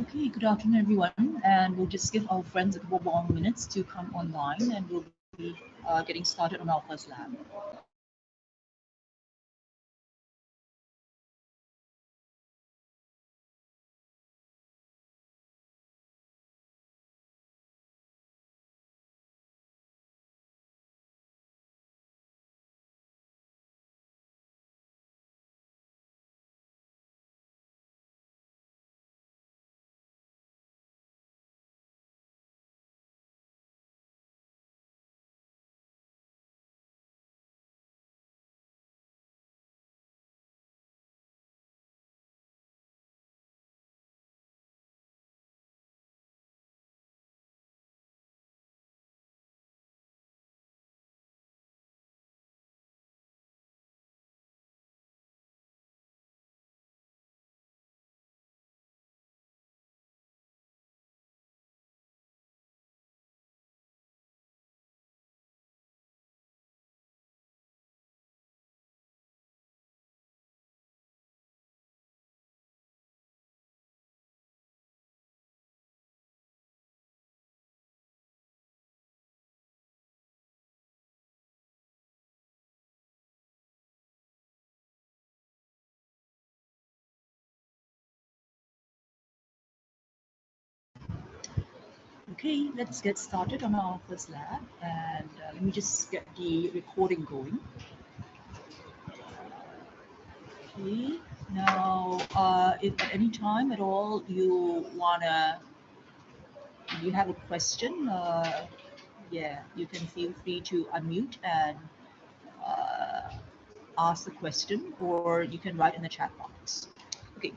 Okay, good afternoon, everyone. And we'll just give our friends a couple more minutes to come online, and we'll be getting started on our first lab. Okay, let's get started on our first lab, and let me just get the recording going. Okay, now if at any time at all you have a question, yeah, you can feel free to unmute and uh, ask the question, or you can write in the chat box. Okay,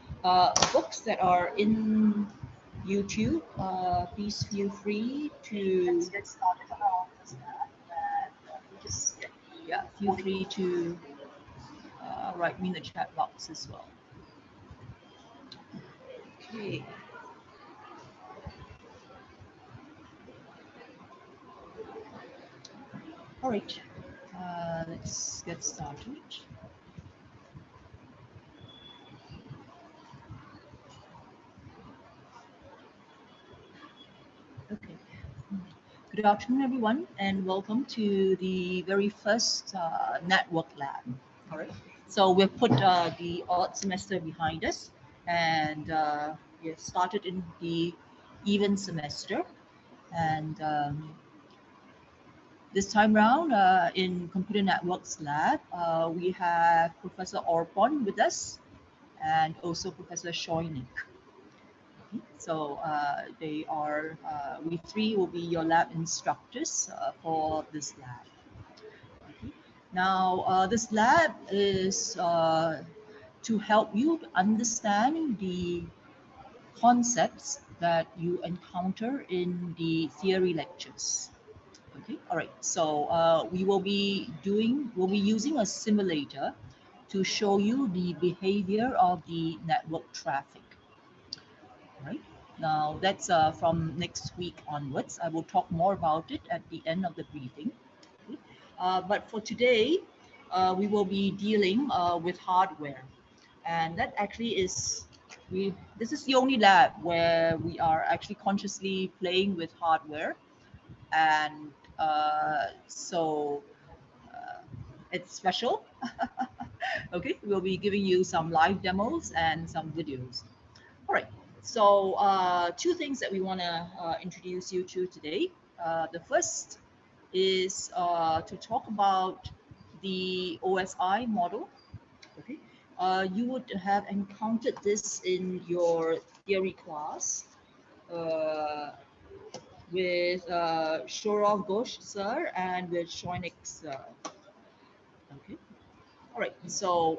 books that are in YouTube, please feel free to. Let's get started on our first lab. Yeah, feel free to write me in the chat box as well. Okay. All right, let's get started. Okay. Good afternoon, everyone, and welcome to the very first network lab. All right. So we've put the odd semester behind us, and we have started in the even semester. And this time round, in Computer Networks Lab, we have Professor Orpon with us, and also Professor Shoynik. So we three will be your lab instructors for this lab. Okay. Now, this lab is to help you understand the concepts that you encounter in the theory lectures. Okay, all right. So we'll be using a simulator to show you the behavior of the network traffic. Right. Now that's from next week onwards. I will talk more about it at the end of the briefing. Okay. But for today, we will be dealing with hardware, and that actually is this is the only lab where we are actually consciously playing with hardware, and so it's special. Okay, we'll be giving you some live demos and some videos. All right. So two things that we want to introduce you to today. The first is to talk about the OSI model. Okay. You would have encountered this in your theory class with Shorov Ghosh sir and with Shoynik sir. Okay. All right. So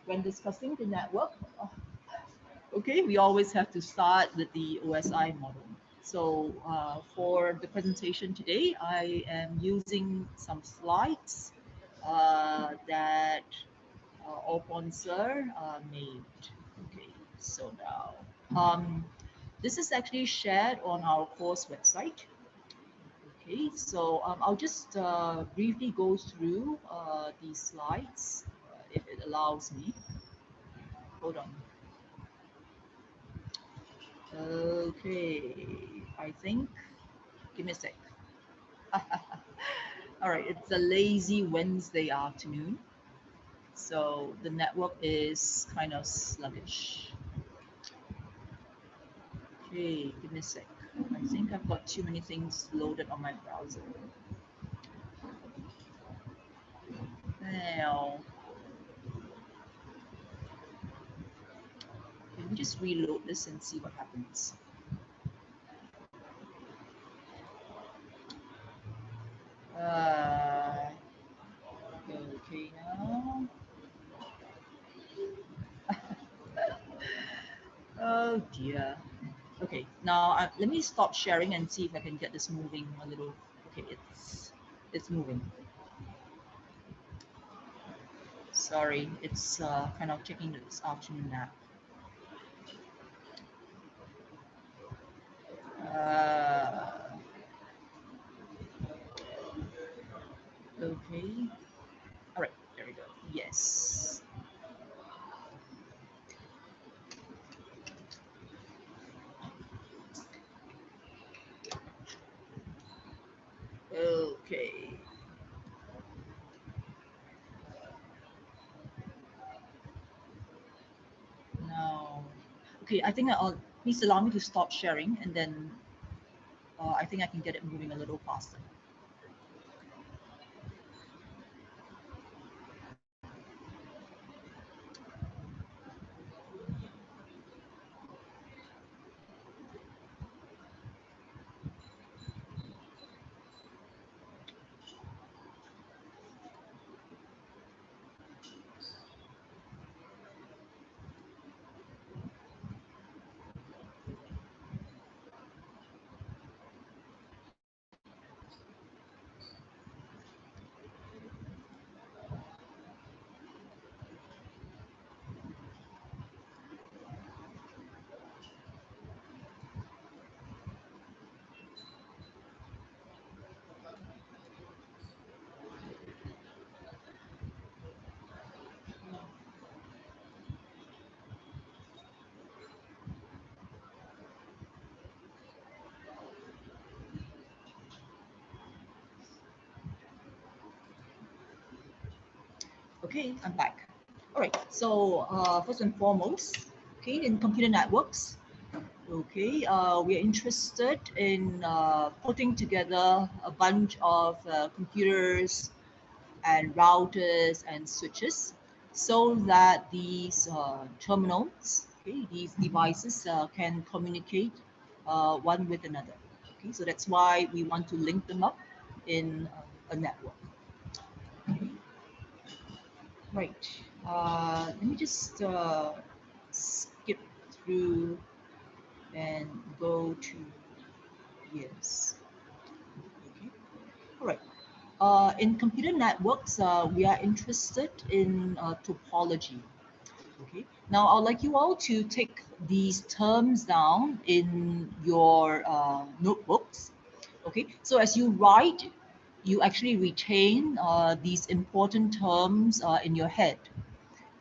when discussing the network, okay, we always have to start with the OSI model. So for the presentation today, I am using some slides that Opon sir made. Okay, so now this is actually shared on our course website. Okay, so I'll just briefly go through these slides if it allows me. Hold on. Okay, I think, give me a sec. All right, it's a lazy Wednesday afternoon, so the network is kind of sluggish. Okay, give me a sec. I think I've got too many things loaded on my browser. Now, let me just reload this and see what happens. Okay now. Oh dear. Okay, now let me stop sharing and see if I can get this moving a little. Okay, it's moving. Sorry, it's kind of taking this afternoon nap. Okay. All right, there we go. Yes. Okay. Now, okay, I think please allow me to stop sharing, and then I think I can get it moving a little faster. Okay, I'm back. All right, so first and foremost, okay, in computer networks, okay, we are interested in putting together a bunch of computers and routers and switches so that these terminals, okay, these devices can communicate one with another. Okay, so that's why we want to link them up in a network. Okay. Right. Let me just skip through and go to yes. Okay. All right. In computer networks, we are interested in topology. Okay. Now, I'd like you all to take these terms down in your notebooks. Okay. So as you write, you actually retain these important terms in your head.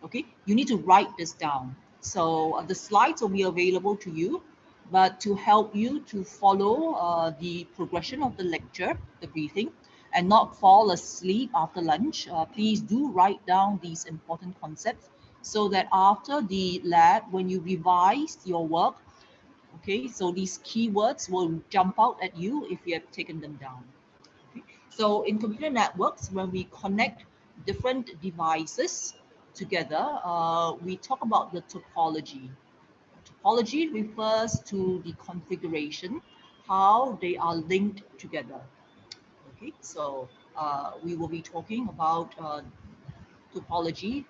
Okay, you need to write this down. So the slides will be available to you, but to help you to follow the progression of the lecture, the briefing, and not fall asleep after lunch, please do write down these important concepts so that after the lab, when you revise your work, okay, so these keywords will jump out at you if you have taken them down. Okay. So in computer networks, when we connect different devices together, we talk about the topology. Topology refers to the configuration, how they are linked together. Okay, so we will be talking about topology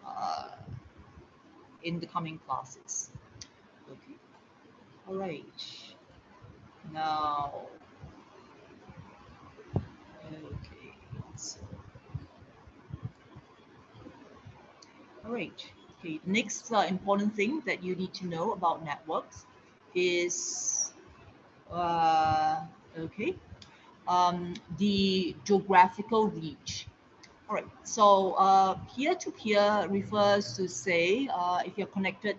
in the coming classes. Okay, all right. Now, okay, so all right. Okay. Next important thing that you need to know about networks is okay, the geographical reach. All right. So peer-to-peer refers to say if you're connected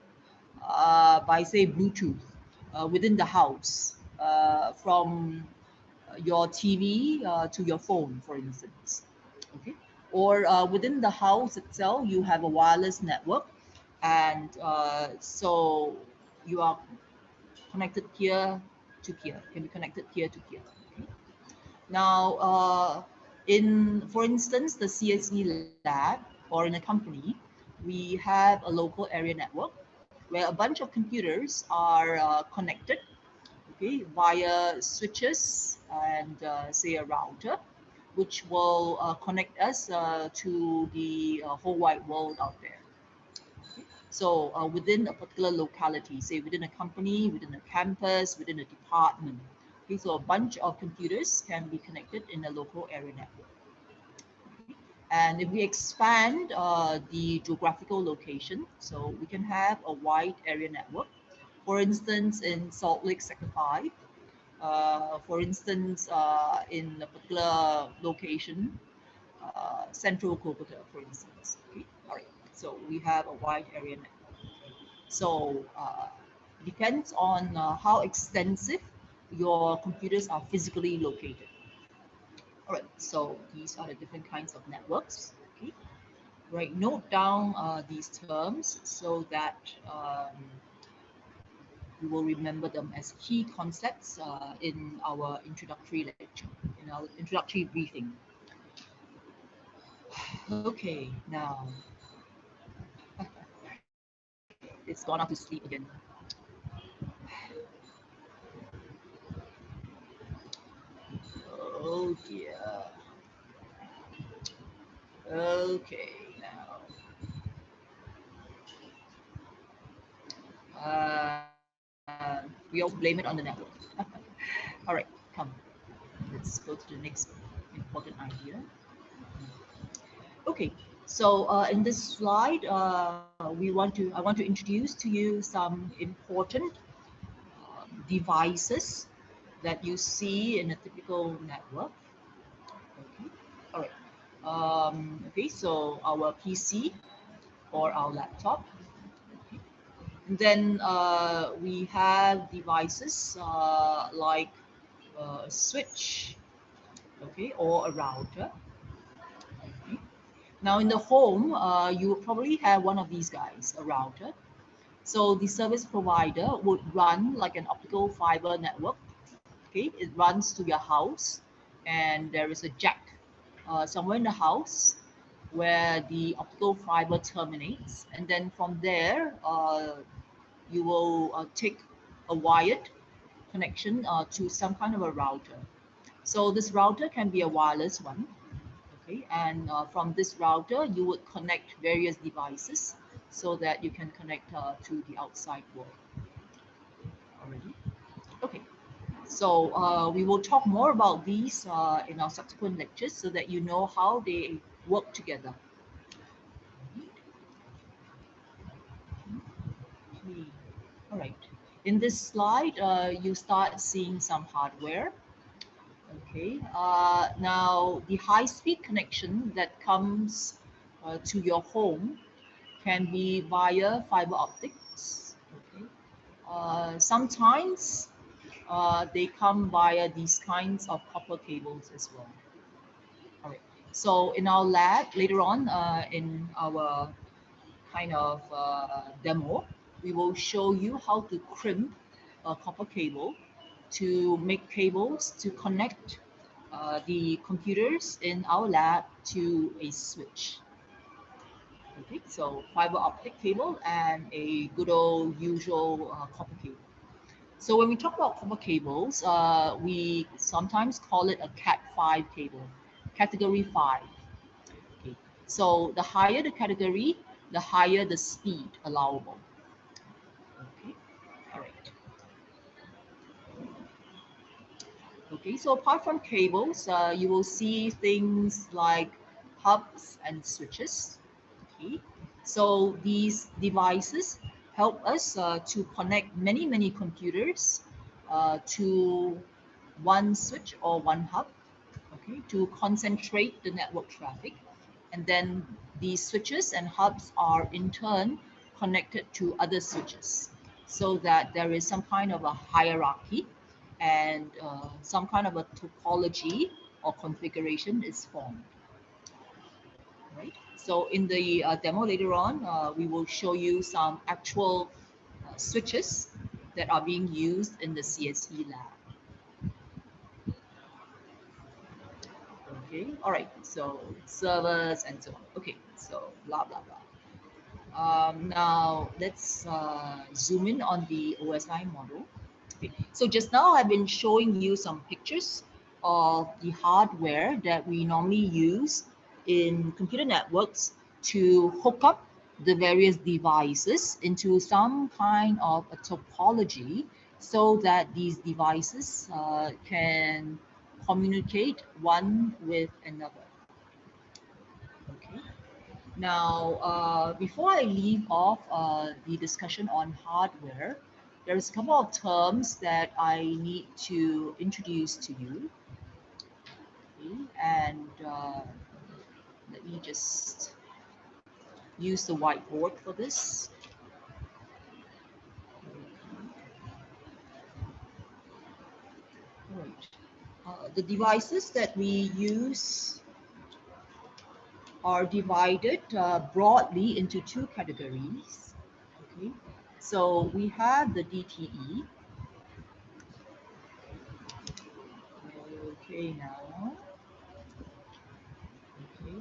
by say Bluetooth. within the house, from your TV to your phone, for instance. Okay, or within the house itself, you have a wireless network, and so you are connected here to here, can be connected here to here. Okay. Now, for instance, the CSE lab or in a company, we have a local area network where a bunch of computers are connected, okay, via switches and say a router, which will connect us to the whole wide world out there. So within a particular locality, say within a company, within a campus, within a department. Okay, so a bunch of computers can be connected in a local area network. And if we expand the geographical location, so we can have a wide area network. For instance, in Salt Lake Sector 5, for instance, in a particular location, Central Kolkata, for instance. Okay, all right. So we have a wide area network. So depends on how extensive your computers are physically located. All right, so these are the different kinds of networks. Okay, right. Note down these terms so that we will remember them as key concepts in our introductory lecture, in our introductory briefing. Okay, now it's gone off to sleep again. Oh dear. Okay, now we also blame it on the network. All right, come. Let's go to the next important idea. Okay, so in this slide, I want to introduce to you some important devices that you see in a typical network. Okay, all right. Okay, so our PC or our laptop. Okay. And then we have devices like a switch, okay, or a router. Okay. Now in the home, you will probably have one of these guys, a router. So the service provider would run like an optical fiber network. Okay, it runs to your house, and there is a jack somewhere in the house where the optical fiber terminates, and then from there you will take a wired connection to some kind of a router. So this router can be a wireless one. Okay, and from this router you would connect various devices so that you can connect to the outside world already. Okay, so we will talk more about these in our subsequent lectures so that you know how they work together. Okay. All right. In this slide, you start seeing some hardware. Okay. Now, the high-speed connection that comes to your home can be via fiber optics. Okay. Sometimes they come via these kinds of copper cables as well. All right. So in our lab later on in our kind of demo, we will show you how to crimp a copper cable to make cables to connect the computers in our lab to a switch. Okay, so fiber optic cable and a good old usual copper cable. So when we talk about copper cables, we sometimes call it a Cat5 cable, category 5. Okay. So the higher the category, the higher the speed allowable. Okay, all right. Okay, so apart from cables, you will see things like hubs and switches. Okay, so these devices help us to connect many computers to one switch or one hub, okay, to concentrate the network traffic. And then these switches and hubs are in turn connected to other switches. so that there is some kind of a hierarchy and some kind of a topology or configuration is formed. Right. So in the demo later on, we will show you some actual switches that are being used in the CSE lab. Okay, all right, so servers and so on. Okay, so blah, blah, blah. Now let's zoom in on the OSI model. Okay. So just now I've been showing you some pictures of the hardware that we normally use in computer networks to hook up the various devices into some kind of a topology so that these devices can communicate one with another. Okay. Now, before I leave off the discussion on hardware, there's a couple of terms that I need to introduce to you. Okay. And let me just use the whiteboard for this. All right. The devices that we use are divided broadly into two categories. Okay. So we have the DTE. Okay, now. Okay.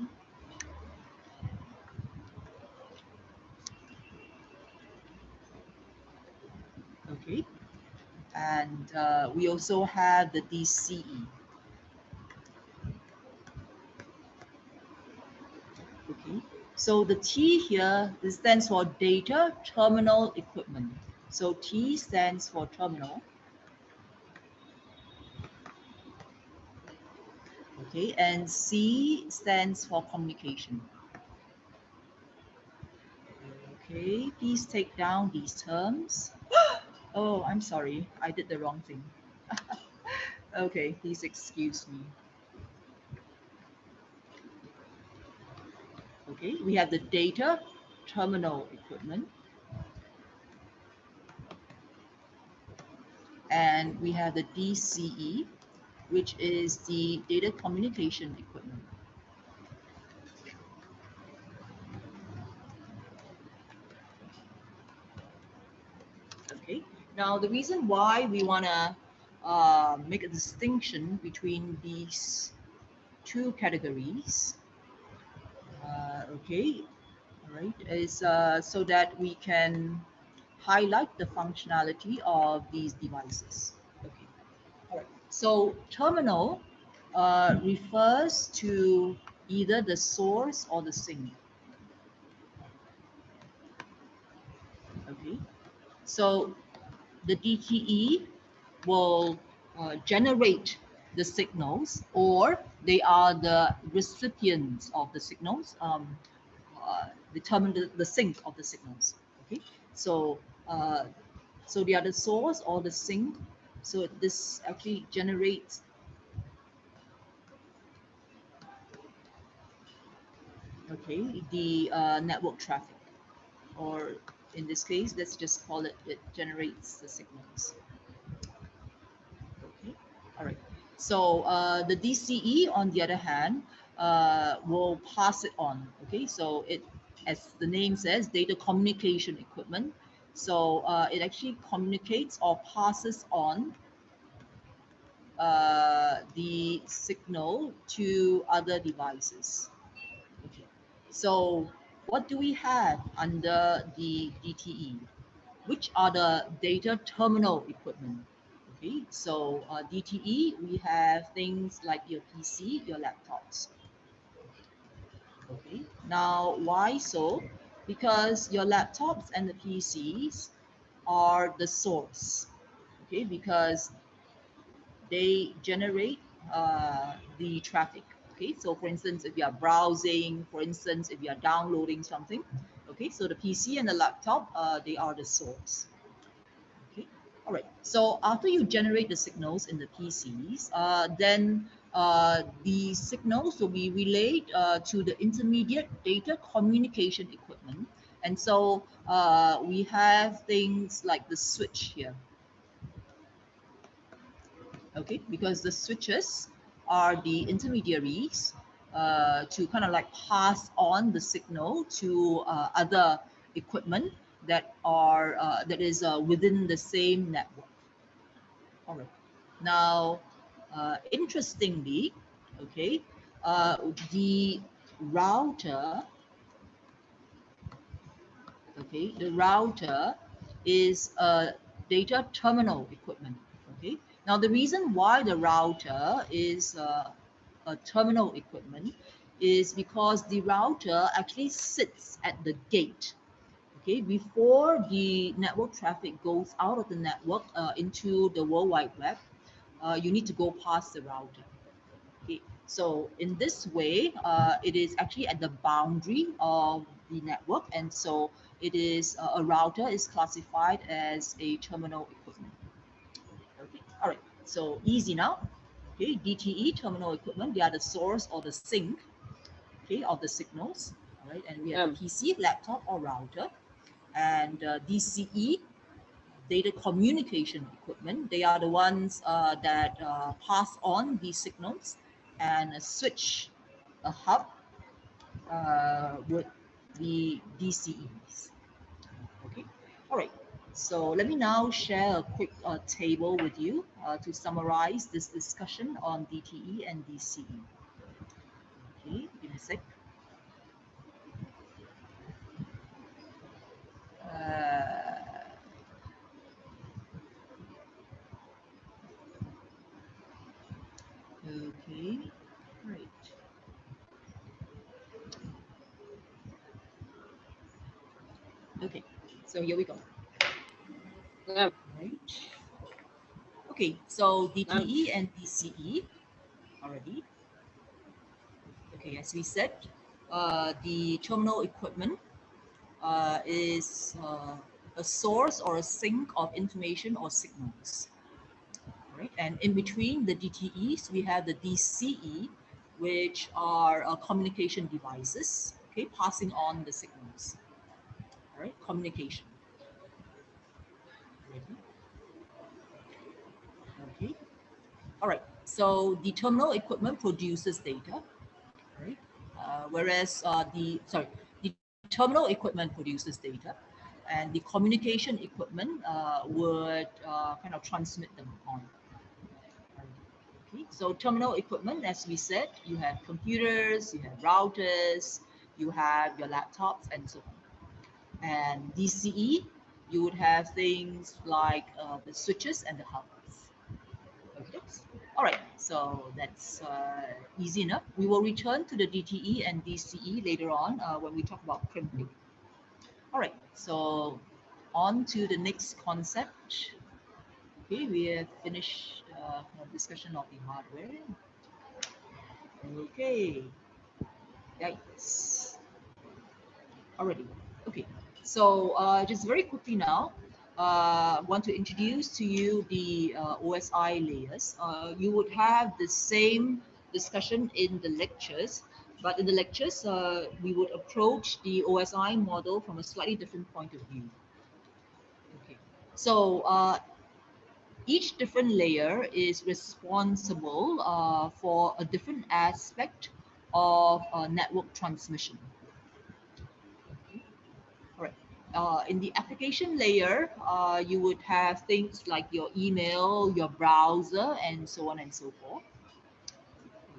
Okay. And we also have the DCE. Okay. So the T here, this stands for data terminal equipment. So T stands for terminal. Okay, and C stands for communication. Okay, please take down these terms. Oh, I'm sorry, I did the wrong thing. Okay, please excuse me. Okay, we have the data terminal equipment. And we have the DCE, which is the data communication equipment. Okay, now the reason why we want to make a distinction between these two categories, okay, all right, is so that we can highlight the functionality of these devices. Okay, all right. So terminal refers to either the source or the sink. Okay, so the DTE will generate the signals, or they are the recipients of the signals, determine the sink of the signals. Okay, so so they are the source or the sink. So this actually generates okay the network traffic, or in this case, let's just call it, it generates the signals. Okay, all right. So the DCE, on the other hand, will pass it on. Okay, so it, as the name says, data communication equipment. So it actually communicates or passes on the signal to other devices. Okay. So what do we have under the DTE? Which are the data terminal equipment? Okay, so DTE, we have things like your PC, your laptops. Okay, now why so? Because your laptops and the PCs are the source. Okay, because they generate the traffic. Okay, so for instance, if you are browsing, for instance, if you are downloading something, okay, so the PC and the laptop, they are the source. Okay, all right. So after you generate the signals in the PCs, then the signals will be relayed to the intermediate data communication equipment. And so we have things like the switch here, okay, because the switches are the intermediaries to kind of like pass on the signal to other equipment that are that is within the same network. All right. Now, interestingly, okay, the router, okay, the router is a data terminal equipment. Okay. Now, the reason why the router is a terminal equipment is because the router actually sits at the gate. Okay, before the network traffic goes out of the network into the World Wide Web, you need to go past the router. Okay, so in this way, it is actually at the boundary of the network, and so it is a router is classified as a terminal equipment. Okay, all right, so easy now. Okay, DTE terminal equipment, they are the source or the sink, okay, of the signals. All right, and we have PC, laptop, or router, and DCE, data communication equipment. They are the ones that pass on these signals, and a switch, a hub, would be DCEs. Okay, all right. So let me now share a quick table with you to summarize this discussion on DTE and DCE. Okay, give me a sec. Okay, right. Okay, so here we go. Right. Okay, so DTE and DCE already. Okay, as we said, the terminal equipment is a source or a sink of information or signals. Right, and in between the DTEs, we have the DCE, which are communication devices. Okay, passing on the signals. All right, communication. Ready? Okay. All right. So the terminal equipment produces data, right? The terminal equipment produces data, and the communication equipment would kind of transmit them on. Okay. So terminal equipment, as we said, you have computers, you have routers, you have your laptops, and so on. And DCE, you would have things like the switches and the hubs. Okay. All right, so that's easy enough. We will return to the DTE and DCE later on when we talk about crimping. All right, so on to the next concept. Okay, we have finished discussion of the hardware. Okay, yikes. Already. Okay, so just very quickly now, I want to introduce to you the OSI layers. You would have the same discussion in the lectures, but in the lectures, we would approach the OSI model from a slightly different point of view. Okay, so each different layer is responsible for a different aspect of network transmission. All right. In the application layer, you would have things like your email, your browser, and so on and so forth.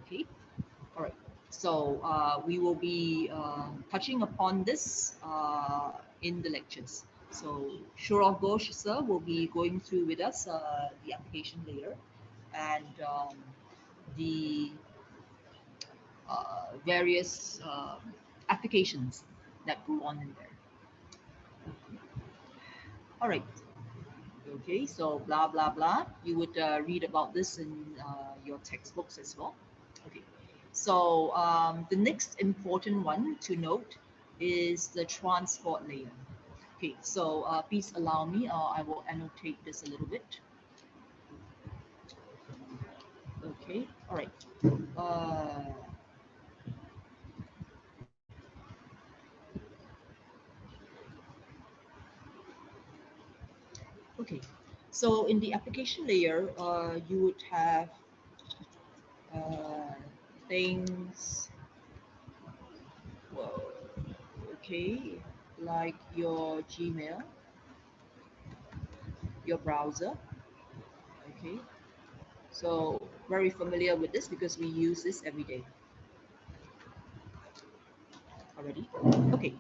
Okay. All right. So we will be touching upon this in the lectures. So Shurov Ghosh sir will be going through with us the application layer and the various applications that go on in there. All right. Okay, so blah, blah, blah. You would read about this in your textbooks as well. Okay, so the next important one to note is the transport layer. Okay, so please allow me, I will annotate this a little bit. Okay, all right. So in the application layer, you would have things, well, okay, like your Gmail, your browser, okay. So very familiar with this because we use this every day already. Okay.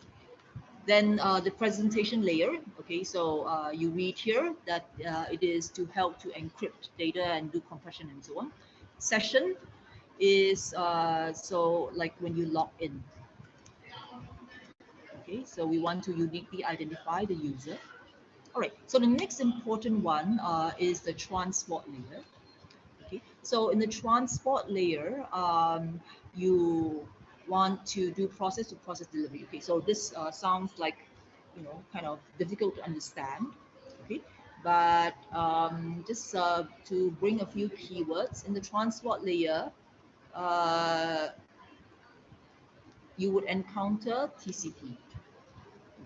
Then the presentation layer, okay, so you read here that it is to help to encrypt data and do compression and so on. Session is so like when you log in, okay, so we want to uniquely identify the user. All right, so the next important one is the transport layer. Okay, so in the transport layer, you want to do process to process delivery. Okay, so this sounds like, you know, kind of difficult to understand. Okay, but just to bring a few keywords in the transport layer, uh, you would encounter TCP.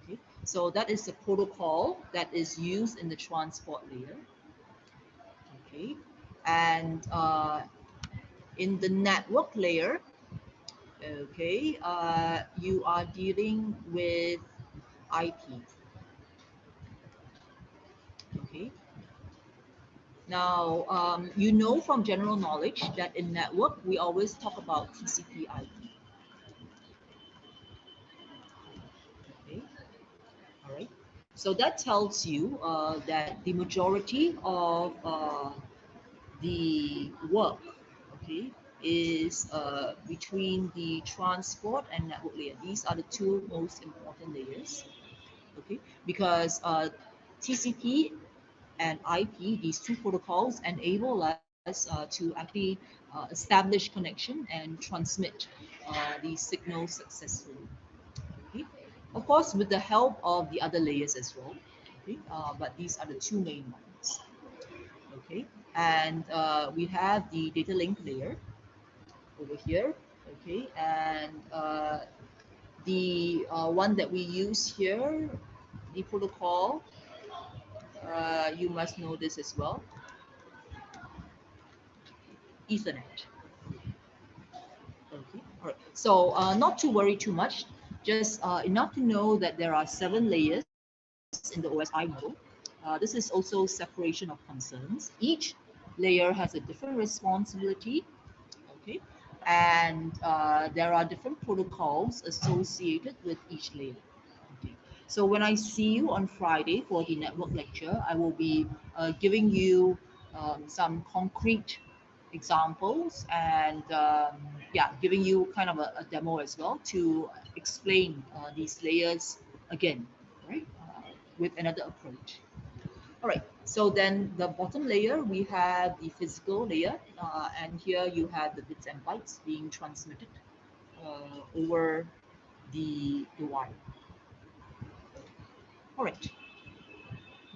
Okay, so that is the protocol that is used in the transport layer. Okay, and in the network layer, okay, you are dealing with IP. Okay. Now, you know from general knowledge that in network, we always talk about TCP/IP. Okay. All right. So that tells you that the majority of the work, okay, is between the transport and network layer. These are the two most important layers, okay, because TCP and IP, these two protocols enable us to actually establish connection and transmit the signal successfully. Okay? Of course, with the help of the other layers as well. Okay? But these are the two main ones. Okay, and we have the data link layer over here. Okay, and the one that we use here, the protocol, you must know this as well, Ethernet. Okay, all right. So not to worry too much, just enough to know that there are 7 layers in the OSI model. This is also separation of concerns. Each layer has a different responsibility. Okay, and there are different protocols associated with each layer. Okay. So when I see you on Friday for the network lecture, I will be giving you some concrete examples and yeah, giving you kind of a demo as well to explain these layers again, right? With another approach. All right, so then the bottom layer, we have the physical layer, and here you have the bits and bytes being transmitted over the wire. All right,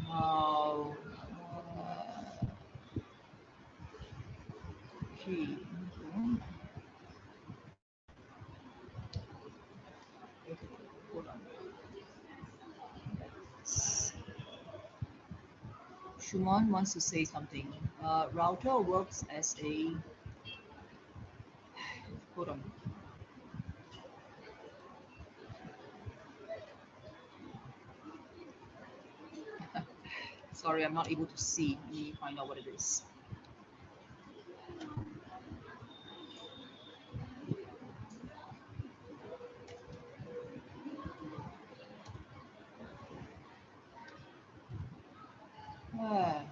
now, okay, hold on. Shuman wants to say something. Router works as a, hold on. Sorry, I'm not able to see. Let me find out what it is. Ah,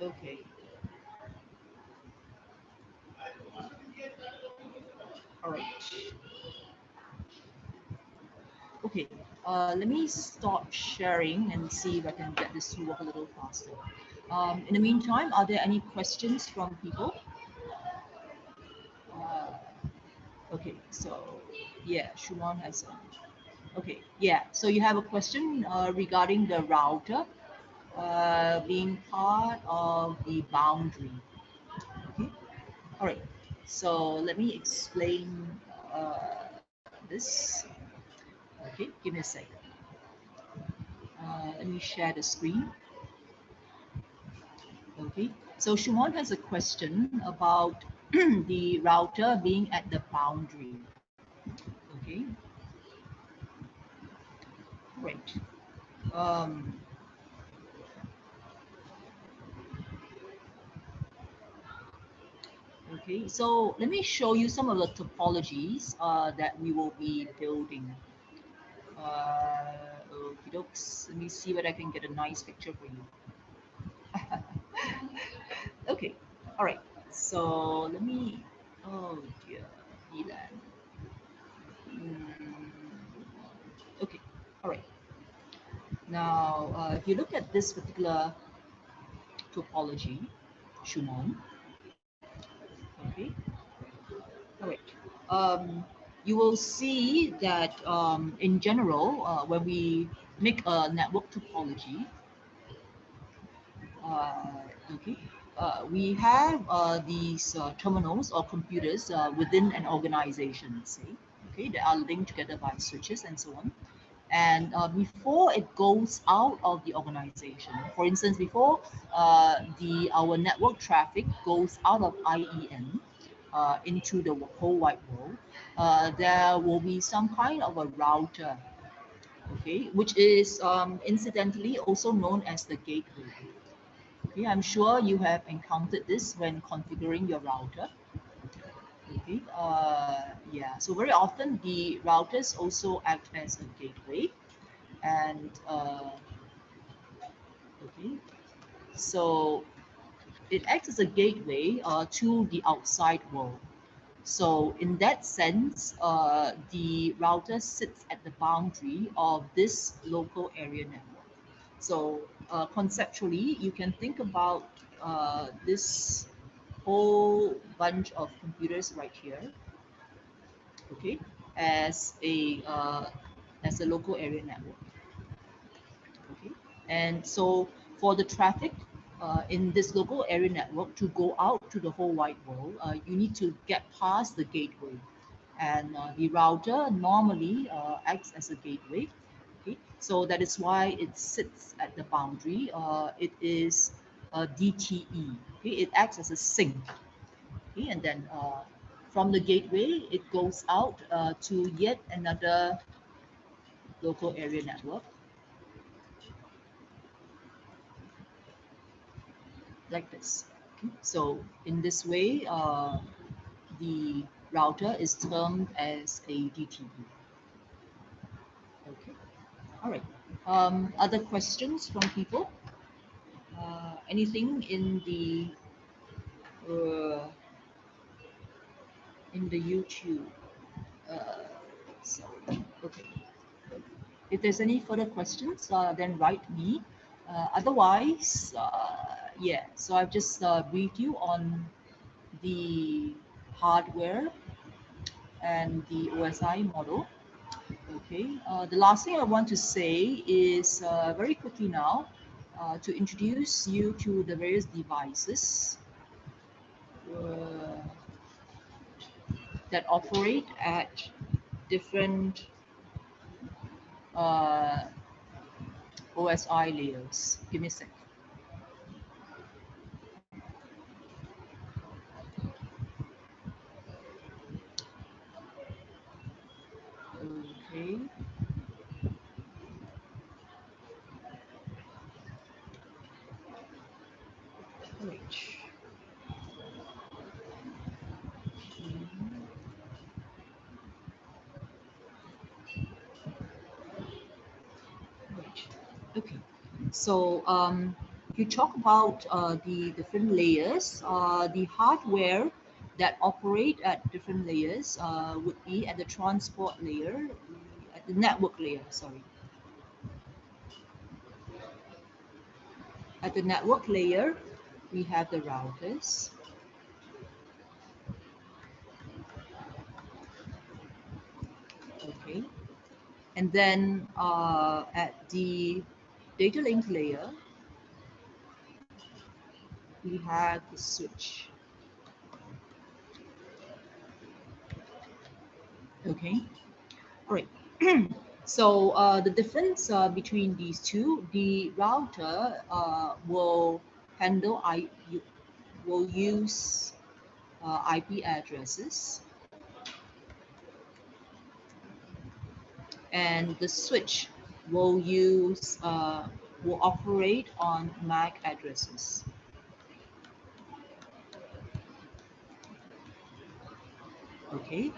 okay. All right. Okay, let me stop sharing and see if I can get this to work a little faster. In the meantime, are there any questions from people? Uh, okay, so yeah, Shuman has a, okay, yeah, so you have a question regarding the router being part of the boundary. Okay, all right, so let me explain this. Okay, give me a second. Let me share the screen. Okay, so Shumon has a question about the router being at the boundary. Okay, great. Okay, so let me show you some of the topologies that we will be building. Okie dokes. Let me see whether I can get a nice picture for you. Okay, all right. So let me, oh dear, VLAN. Okay, all right. Now, if you look at this particular topology, Shumon, okay, all right. You will see that in general, when we make a network topology, okay, we have these terminals or computers within an organization, say, okay, that are linked together by switches and so on. And before it goes out of the organization, for instance, before our network traffic goes out of IEN into the whole wide world, there will be some kind of a router, okay, which is incidentally also known as the gateway. Okay, I'm sure you have encountered this when configuring your router. Okay, yeah, so very often the routers also act as a gateway, and okay, so it acts as a gateway to the outside world. So in that sense, the router sits at the boundary of this local area network. So conceptually, you can think about this whole bunch of computers right here, okay, as a local area network. Okay, and so for the traffic in this local area network to go out to the whole wide world, you need to get past the gateway, and the router normally acts as a gateway. Okay, so that is why it sits at the boundary. It is a DTE. Okay, it acts as a sink. Okay, and then from the gateway, it goes out to yet another local area network, like this. Okay. So in this way, the router is termed as a DTE. Okay. All right. Other questions from people? Anything uh, in the YouTube? Sorry. Okay. If there's any further questions, then write me. Otherwise, yeah. So I've just briefed you on the hardware and the OSI model. Okay. The last thing I want to say is very quickly now to introduce you to the various devices that operate at different OSI layers. Give me a sec. Okay. Right. Right. Okay. So if you talk about the different layers, the hardware that operate at different layers would be at the transport layer, at the network layer, sorry. At the network layer, we have the routers. Okay. And then at the data link layer, we have the switch. Okay. All right. So the difference between these two, the router will handle will use IP addresses, and the switch will use will operate on MAC addresses. Okay.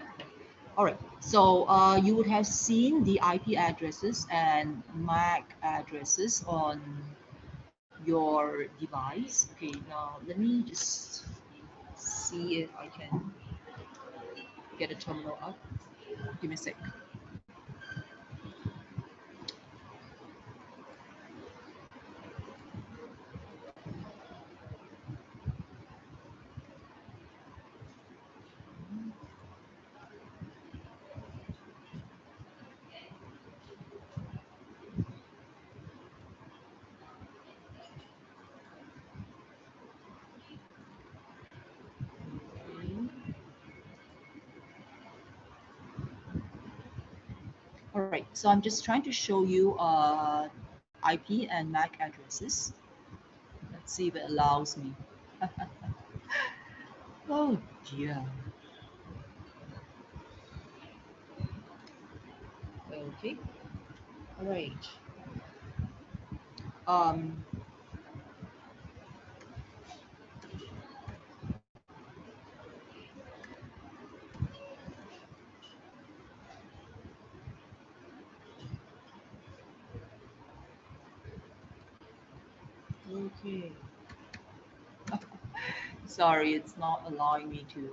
All right. So you would have seen the IP addresses and MAC addresses on your device. Okay. Now let me just see if I can get a terminal up. Give me a sec. All right, so I'm just trying to show you IP and MAC addresses. Let's see if it allows me. Oh dear. Okay. All right. Um, okay. Sorry, it's not allowing me to.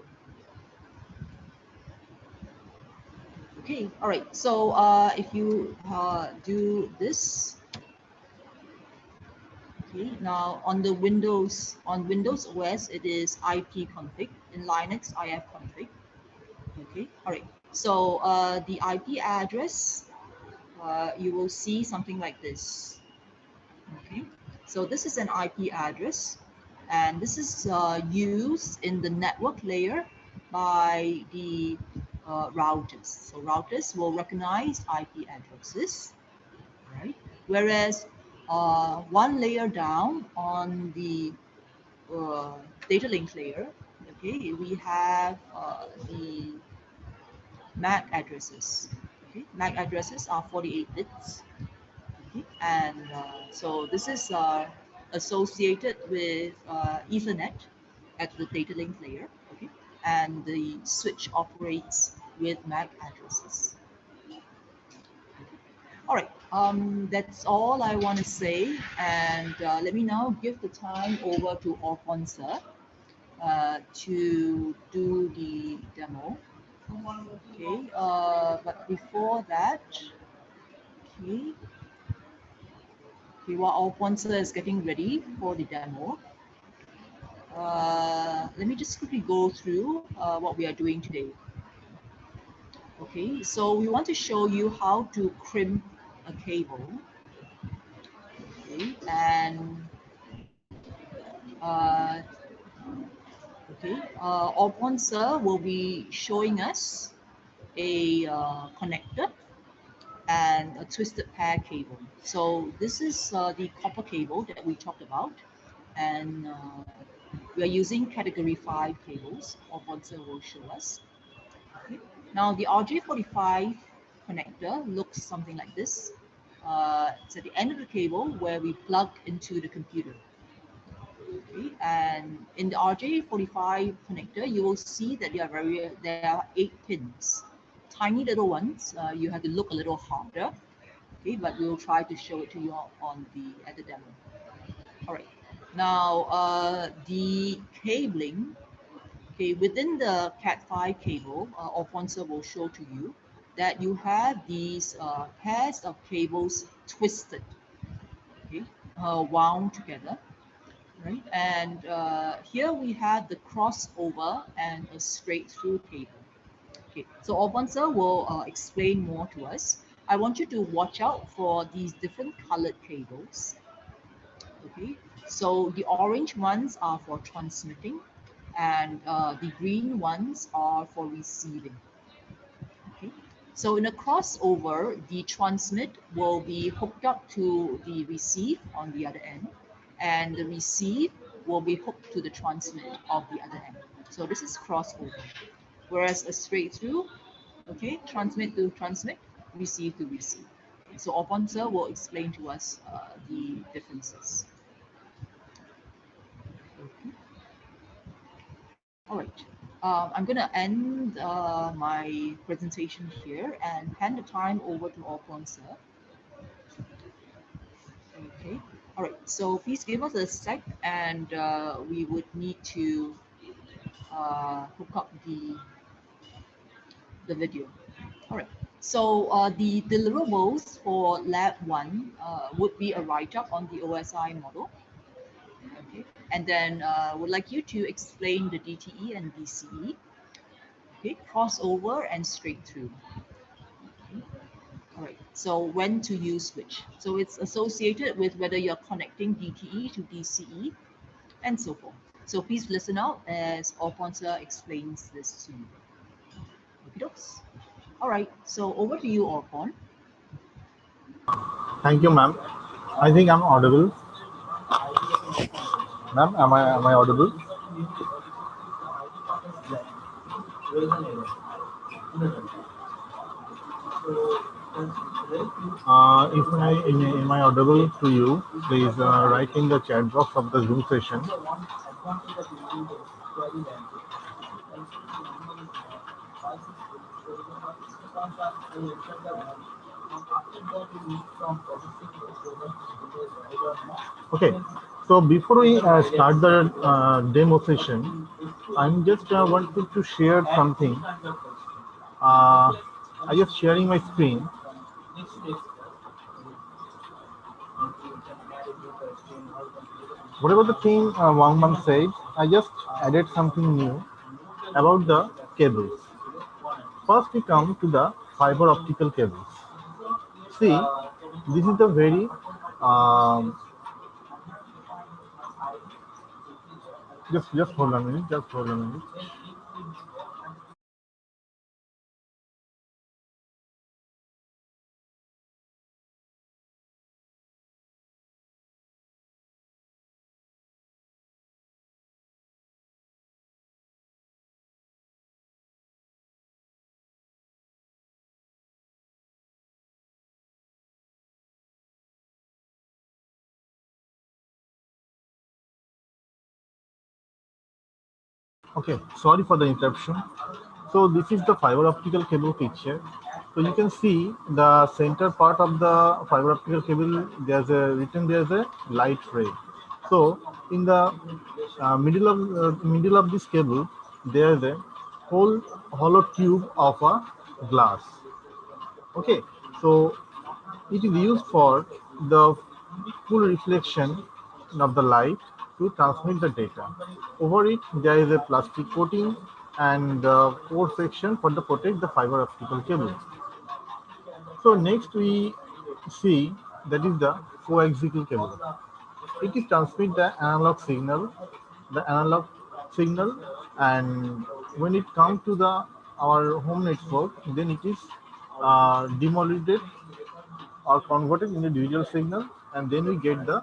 Okay. All right. So if you do this, okay. Now on Windows OS, it is IP config. In Linux, IF config. Okay. All right. So the IP address, you will see something like this. Okay. So this is an IP address, and this is used in the network layer by the routers. So routers will recognize IP addresses, right? Whereas one layer down on the data link layer, okay, we have the MAC addresses. Okay, MAC addresses are 48 bits. Okay, and so this is associated with Ethernet at the data link layer. Okay, and the switch operates with MAC addresses. All right, that's all I want to say. And let me now give the time over to Alphonse to do the demo. Okay, but before that, okay, okay, while Alphonse is getting ready for the demo, let me just quickly go through what we are doing today. Okay, so we want to show you how to crimp a cable. Okay, and uh, okay, Alphonse will be showing us a connector and a twisted pair cable. So this is the copper cable that we talked about, and we are using category 5 cables. Alphonse will show us. Okay. Now the Rj45 connector looks something like this. It's at the end of the cable where we plug into the computer. Okay. And in the Rj45 connector, you will see that there are 8 pins, tiny little ones. You have to look a little harder. Okay, but we will try to show it to you on at the demo. All right. Now the cabling. Okay, within the Cat5 cable, Alphonse will show to you that you have these pairs of cables twisted, okay, wound together, right? And here we have the crossover and a straight through cable. Okay, so Alphonse will explain more to us. I want you to watch out for these different colored cables. Okay, so the orange ones are for transmitting, and the green ones are for receiving. Okay, So in a crossover, the transmit will be hooked up to the receive on the other end, and the receive will be hooked to the transmit of the other end. So this is crossover. Whereas a straight through, okay, transmit to transmit, receive to receive. So Orpon sir will explain to us the differences. Okay. All right. I'm going to end my presentation here and hand the time over to Orpon sir. Okay. All right. So please give us a sec, and we would need to hook up the video. All right. So the deliverables for Lab 1 would be a write-up on the OSI model. Okay. And then would like you to explain the DTE and DCE. Okay. Crossover and straight through. Okay. All right. So when to use which. So it's associated with whether you're connecting DTE to DCE and so forth. So please listen out as Orpon sir explains this to you. Okay, all right, so over to you, Orpon. Thank you, ma'am. I think I'm audible. Ma'am, am I audible? If am I audible to you, please write in the chat box of the Zoom session. Okay, so before we start the demo session, I'm just wanted to share something. I'm just sharing my screen. Whatever the thing Wang Mang said, I just added something new about the cables. First, we come to the fiber optical cables. See, this is the very just hold on a minute. Just hold on a minute. Okay, sorry for the interruption. So this is the fiber optical cable picture. So you can see the center part of the fiber optical cable. There's a light ray. So in the middle of this cable, there's a whole hollow tube of a glass. Okay, so it is used for the full reflection of the light to transmit the data. Over it, there is a plastic coating and core section for the protect the fiber optical cable. So next we see that is the coaxial cable. It is transmit the analog signal, and when it comes to the our home network, then it is demodulated or converted into digital signal, and then we get the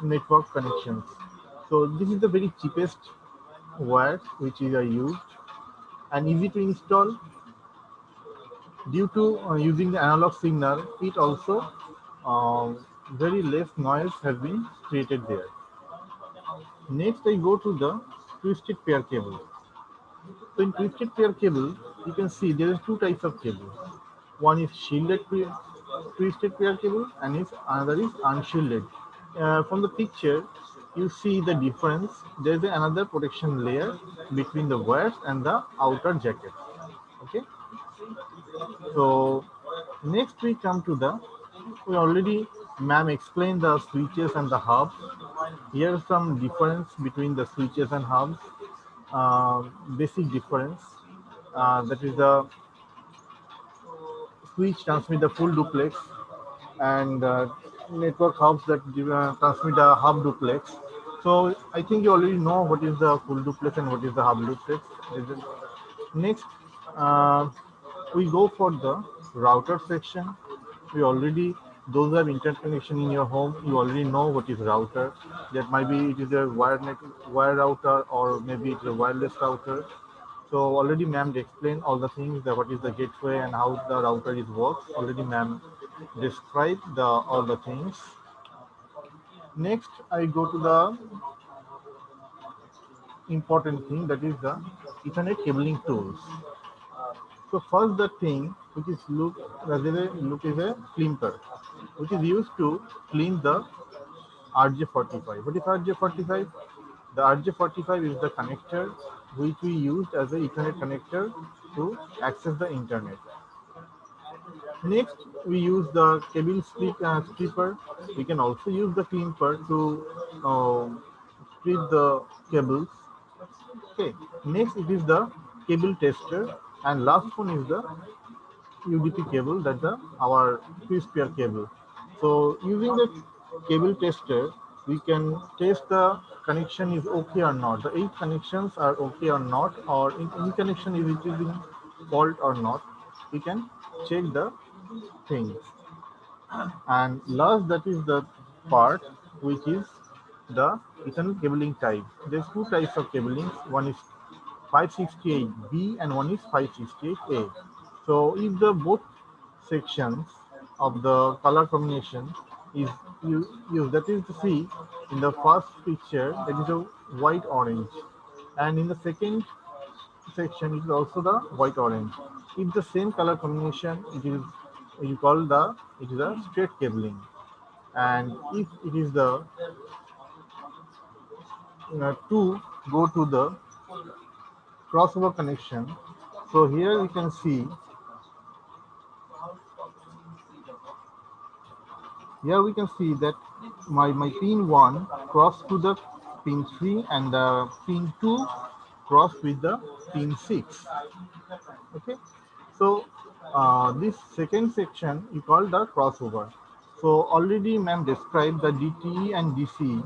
network connections. So this is the very cheapest wires which is used and easy to install. Due to using the analog signal, it also very less noise has been created there. Next, I go to the twisted pair cable. So in twisted pair cable, you can see there are two types of cable. One is shielded twisted pair cable, and another is unshielded. From the picture, you see the difference. There is another protection layer between the wires and the outer jacket. Okay. So next we come to we already ma'am explained the switches and the hubs. Here's some difference between the switches and hubs. Basic difference. That is the switch transmit the full duplex, and network hubs that transmit a hub duplex. So I think you already know what is the full duplex and what is the hub duplex. Next, we go for the router section. We already, those who have internet connection in your home, you already know what is router. That might be it is a wire router, or maybe it's a wireless router. So already ma'am explained all the things, that what is the gateway and how the router is works. Already ma'am described the all the things. Next, I go to the important thing, that is the Ethernet cabling tools. So first the thing which is look is a climper, which is used to clean the Rj45. What is Rj45? The Rj45 is the connector which we used as a Ethernet connector to access the internet. Next, we use the cable stripper. We can also use the climper to strip the cables. Okay. Next, it is the cable tester, and last one is the UDP cable, that the our two-pair cable. So using the cable tester, we can test the connection is okay or not. The 8 connections are okay or not, or in any connection is it is in fault or not. We can check the things. And last, that is the part which is the Ethernet cabling type. There's two types of cabling. One is 568B and one is 568A. So if the both sections of the color combination is used, that is to see in the first picture, that is a white orange, and in the second section it is also the white orange. If the same color combination, it is you call the it is a straight cabling, and if it is the two go to the crossover connection. So here we can see, that my pin 1 cross to the pin 3, and the pin 2 cross with the pin 6. Okay, so this second section you call the crossover. So already ma'am described the DTE and DC.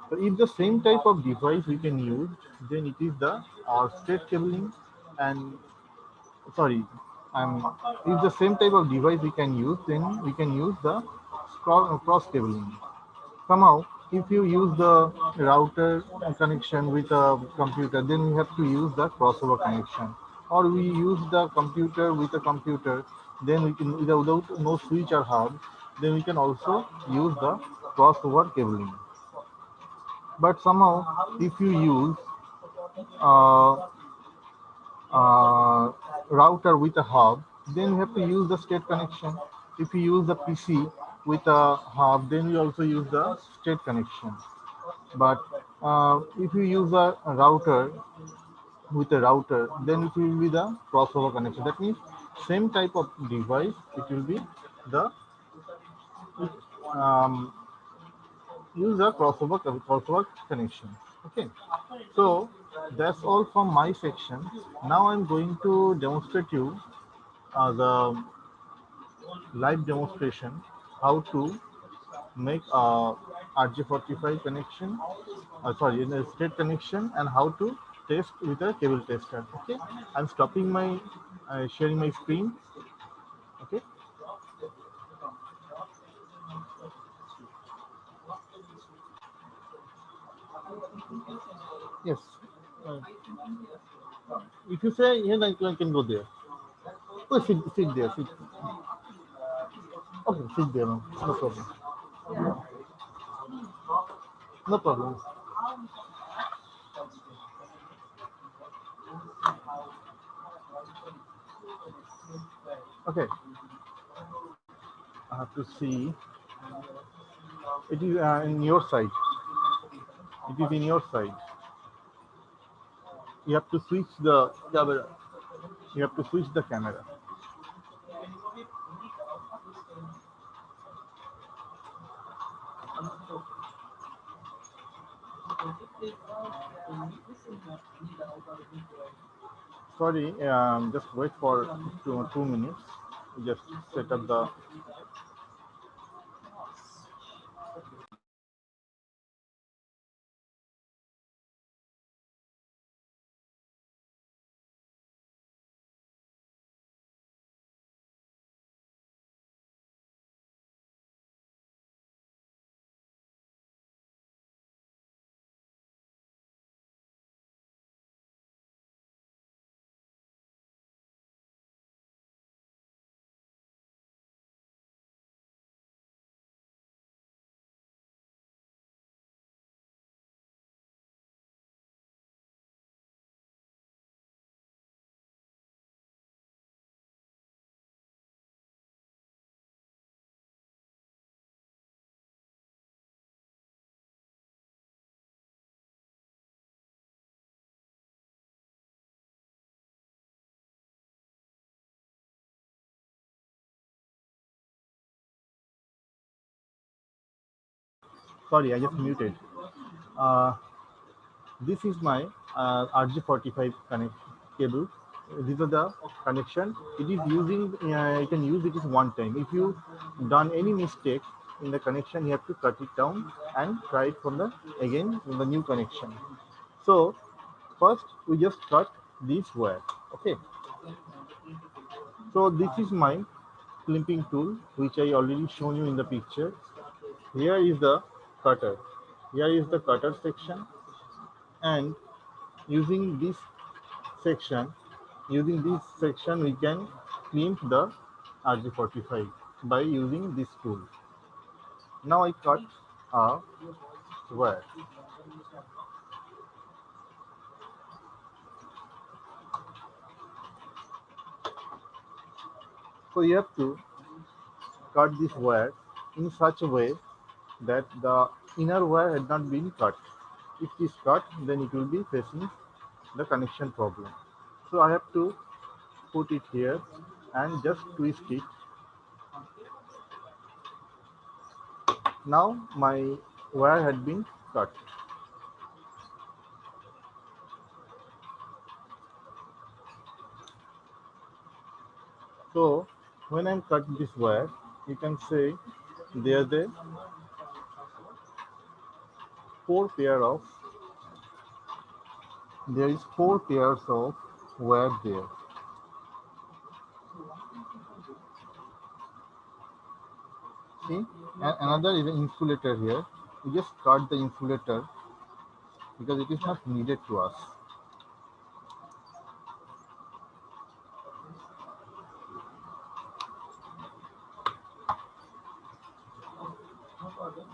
So if the same type of device we can use, then it is the straight cabling, and sorry, if the same type of device we can use, then we can use the cross cabling. Somehow, if you use the router connection with a computer, then we have to use the crossover connection. Or we use the computer with a computer, then we can, without no switch or hub, then we can also use the crossover cabling. But somehow, if you use uh, router with a hub, then we have to use the state connection. If you use the PC with a hub, then we also use the state connection. But if you use a router with a router, then it will be the crossover connection. That means same type of device, it will be the um, use a crossover connection. Okay, so that's all from my section. Now I'm going to demonstrate you the live demonstration how to make a RJ45 connection, sorry, in a state connection, and how to test with a cable tester. Okay, I'm stopping my sharing my screen. Okay, yes. Uh, if you say here, I can go there. Oh, sit there. Sit. Okay, sit there. No problem. No problem. Okay, I have to see. It is in your side. It is in your side. You have to switch the camera. You have to switch the camera. Sorry, just wait for 2 minutes. Just set up the Sorry, I just muted. Uh, this is my Rj45 connect cable. These are the connection. It is using. You can use it is one time. If you done any mistake in the connection, you have to cut it down and try it from the again in the new connection. So first we just cut this wire. Okay. So this is my clipping tool, which I already shown you in the picture. Here is the cutter. Here is the cutter section, and using this section, we can crimp the RJ45 by using this tool. Now I cut a wire. So you have to cut this wire in such a way that the inner wire had not been cut. If it is cut, then it will be facing the connection problem. So I have to put it here and just twist it. Now my wire had been cut. So when I cut this wire, you can say there are the four pair of there is four pairs of wire there. See, and another is an insulator here. We just cut the insulator because it is not needed to us.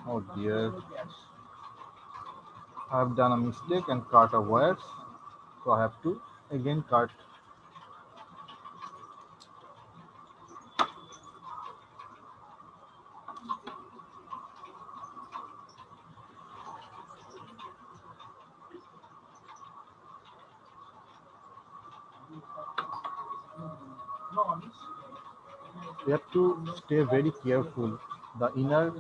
Oh dear, I have done a mistake and cut a wires, so I have to again cut. We have to stay very careful. The inner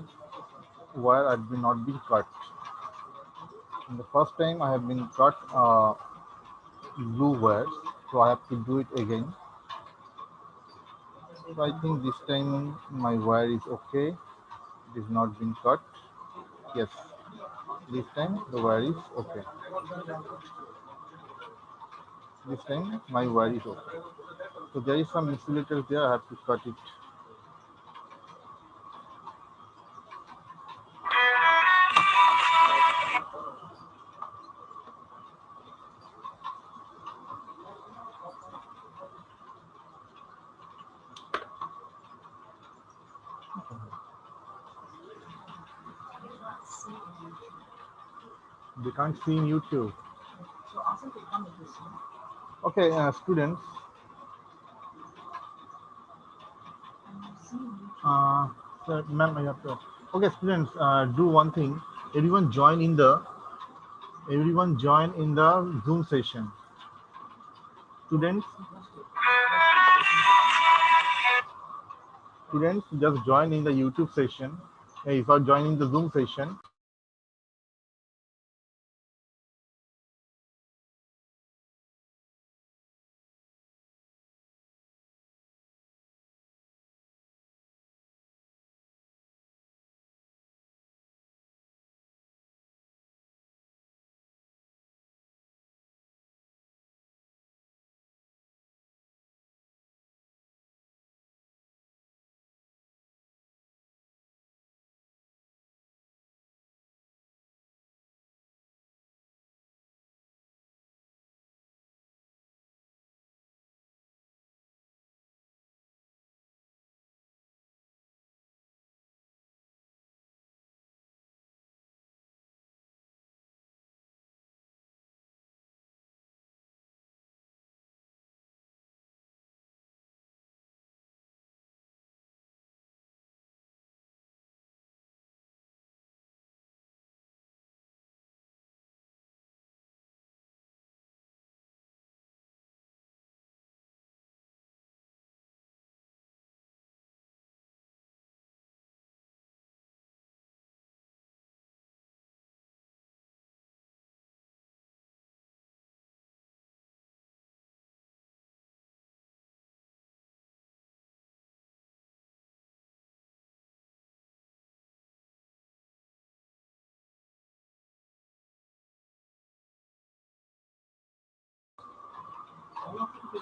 wire had been not been cut. And the first time I have been cut blue wires, so I have to do it again. So I think this time my wire is okay. It is not been cut. Yes, this time the wire is okay. This time my wire is okay. So there is some insulators there. I have to cut it. They can't see in YouTube. Okay, students. Sir, ma'am, I have to. Okay, students, do one thing. Everyone join in the Zoom session. Students, just join in the YouTube session. If you are joining the Zoom session,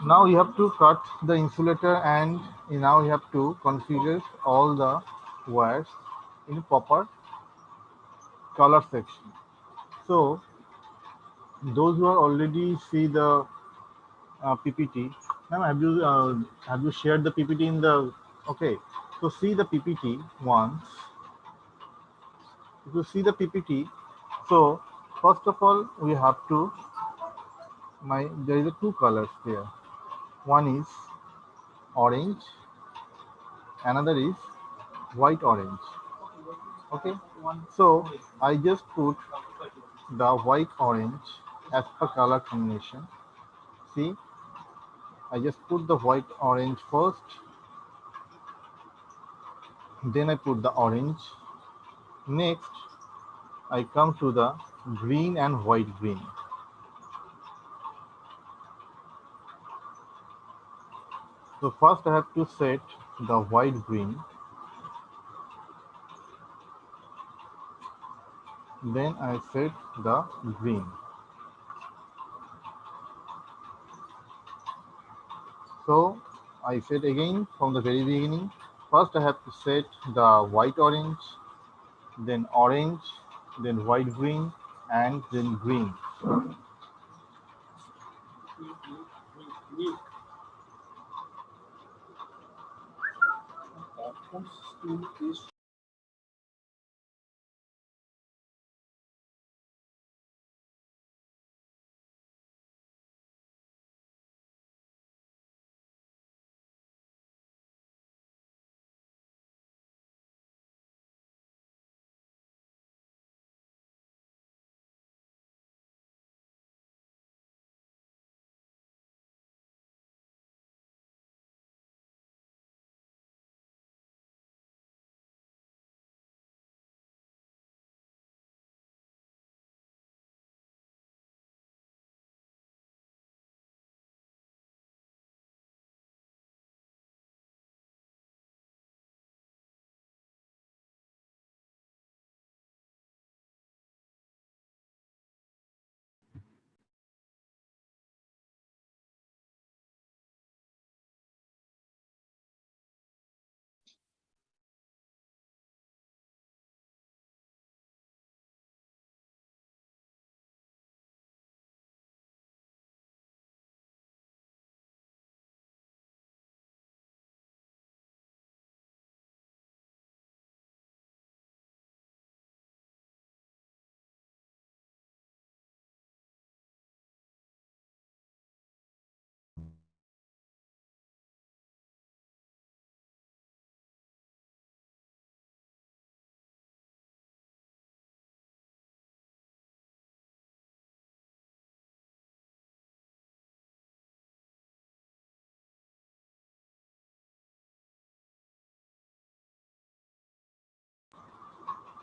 Now you have to cut the insulator, and now you have to configure all the wires in proper color section. So those who are already see the PPT, ma'am, have you shared the PPT in the? Okay, so see the PPT once. If you see the PPT, so first of all we have to there is a two colors there. One is orange, another is white orange. Okay, so I just put the white orange as per color combination. See, I just put the white orange first, then I put the orange. Next, I come to the green and white green. So first I have to set the white green, then I set the green. So I set again from the very beginning. First I have to set the white orange, then orange, then white green, and then green.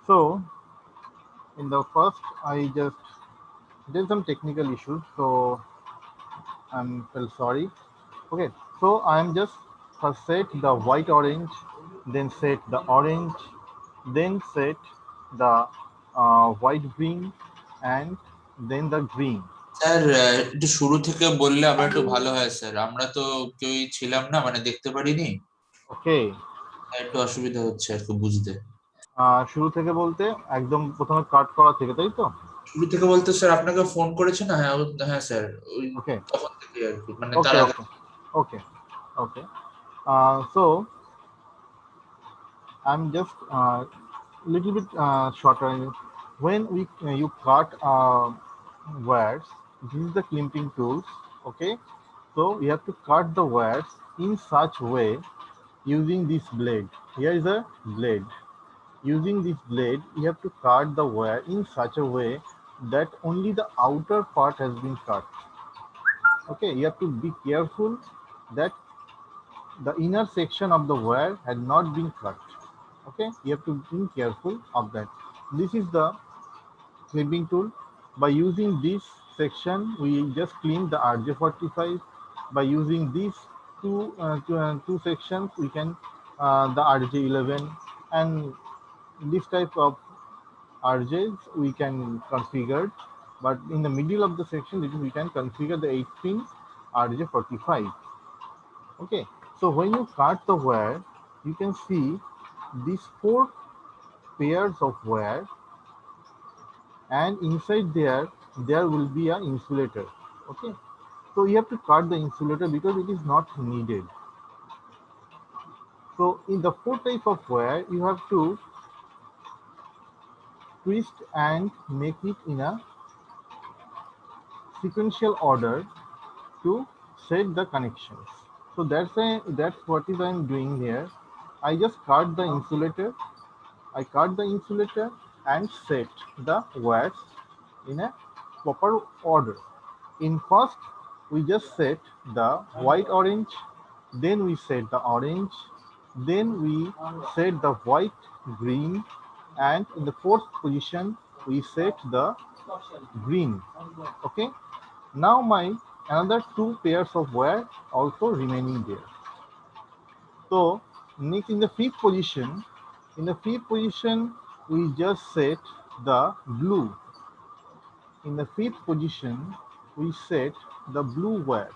So in the first, I just there's some technical issues, so I'm well sorry. Okay, so I'm just first set the white orange, then set the orange, then set the white green, and then the green. Sir একটু শুরু থেকে বললে আমরা একটু ভালো হয় sir, আমরা তো কেউই ছিলাম না, মানে দেখতে পারিনি। ওকে, একটু অসুবিধা হচ্ছে আর কি বুঝতে। শুরু থেকে বলতে একদম প্রথমে কাট করা থেকে, তাই তো? শুরু থেকে বলতে স্যার আপনাকে ফোন করেছে না? হ্যাঁ হ্যাঁ স্যার, ওই ওকে তখন থেকে আর কি, মানে তার ওকে আগে। ওকে ওকে ওকে so I'm just little bit shorter. When you cut wires, this is the clamping tools. Okay, so you have to cut the wires in such way using this blade. Here is a blade. Using this blade, you have to cut the wire in such a way that only the outer part has been cut. Okay, you have to be careful that the inner section of the wire had not been cut. Okay, you have to be careful of that. This is the clipping tool. By using this section, we just clean the Rj45. By using these two sections, we can the Rj11, and this type of RJs we can configure. But in the middle of the section, we can configure the 8 pin Rj45. Okay, so when you cut the wire, you can see these 4 pairs of wire, and inside there will be an insulator. Okay, so you have to cut the insulator because it is not needed. So in the 4 type of wire, you have to twist and make it in a sequential order to set the connections. So that's what is I'm doing here. I just cut the insulator. I cut the insulator and set the wires in a proper order. In first, we just set the white orange, then we set the orange, then we set the white green, and in the fourth position we set the green. Okay, now my another 2 pairs of wire also remaining there. So next in the fifth position we just set the blue. In the fifth position we set the blue wires.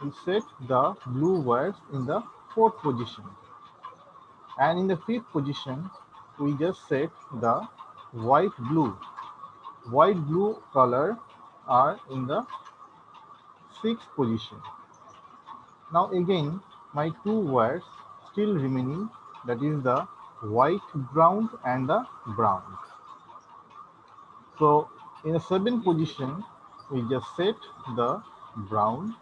We set the blue wires in the fourth position, and in the fifth position we just set the white blue color are in the sixth position. Now again my 2 wires still remaining, that is the white ground and the brown. So in the seventh position we just set the brown,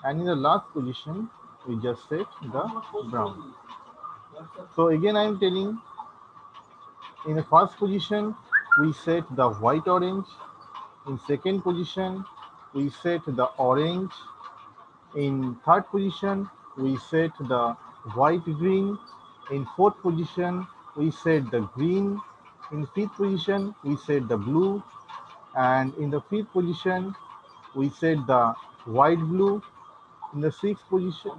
and in the last position we just set the brown. So again I am telling, in the first position we set the white orange, in second position we set the orange, in third position we set the white green, in fourth position we set the green, in fifth position we set the blue, and in the fifth position we set the white blue, in the sixth position,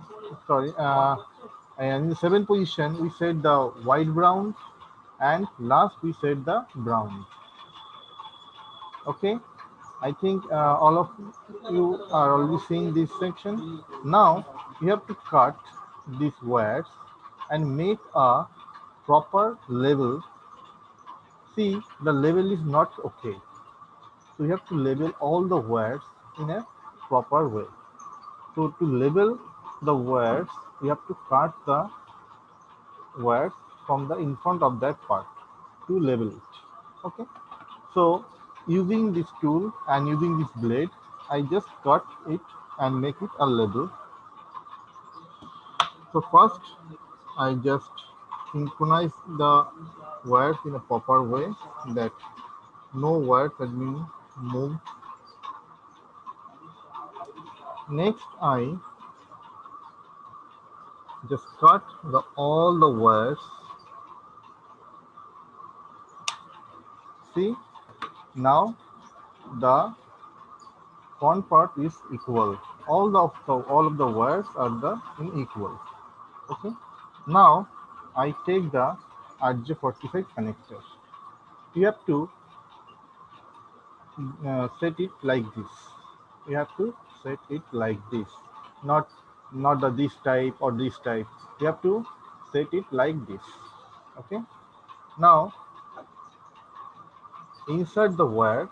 and in the seventh position we set the white brown, and last we set the brown. Okay, I think all of you are already seeing this section. Now you have to cut these wires and make a proper level. See, the level is not okay, so you have to label all the wires in a proper way. So to label the wires, you have to cut the wires from the in front of that part to label it. Okay, so using this tool and using this blade, I just cut it and make it a label. So first I just synchronize the wires in a proper way that no wires has been moved. Next I just cut all the wires. See, now the front part is equal. All of the wires are in equal. Okay. Now I take the Rj45 connector. You have to set it like this. You have to set it like this, not this type or this type. You have to set it like this. Okay. Now insert the wires.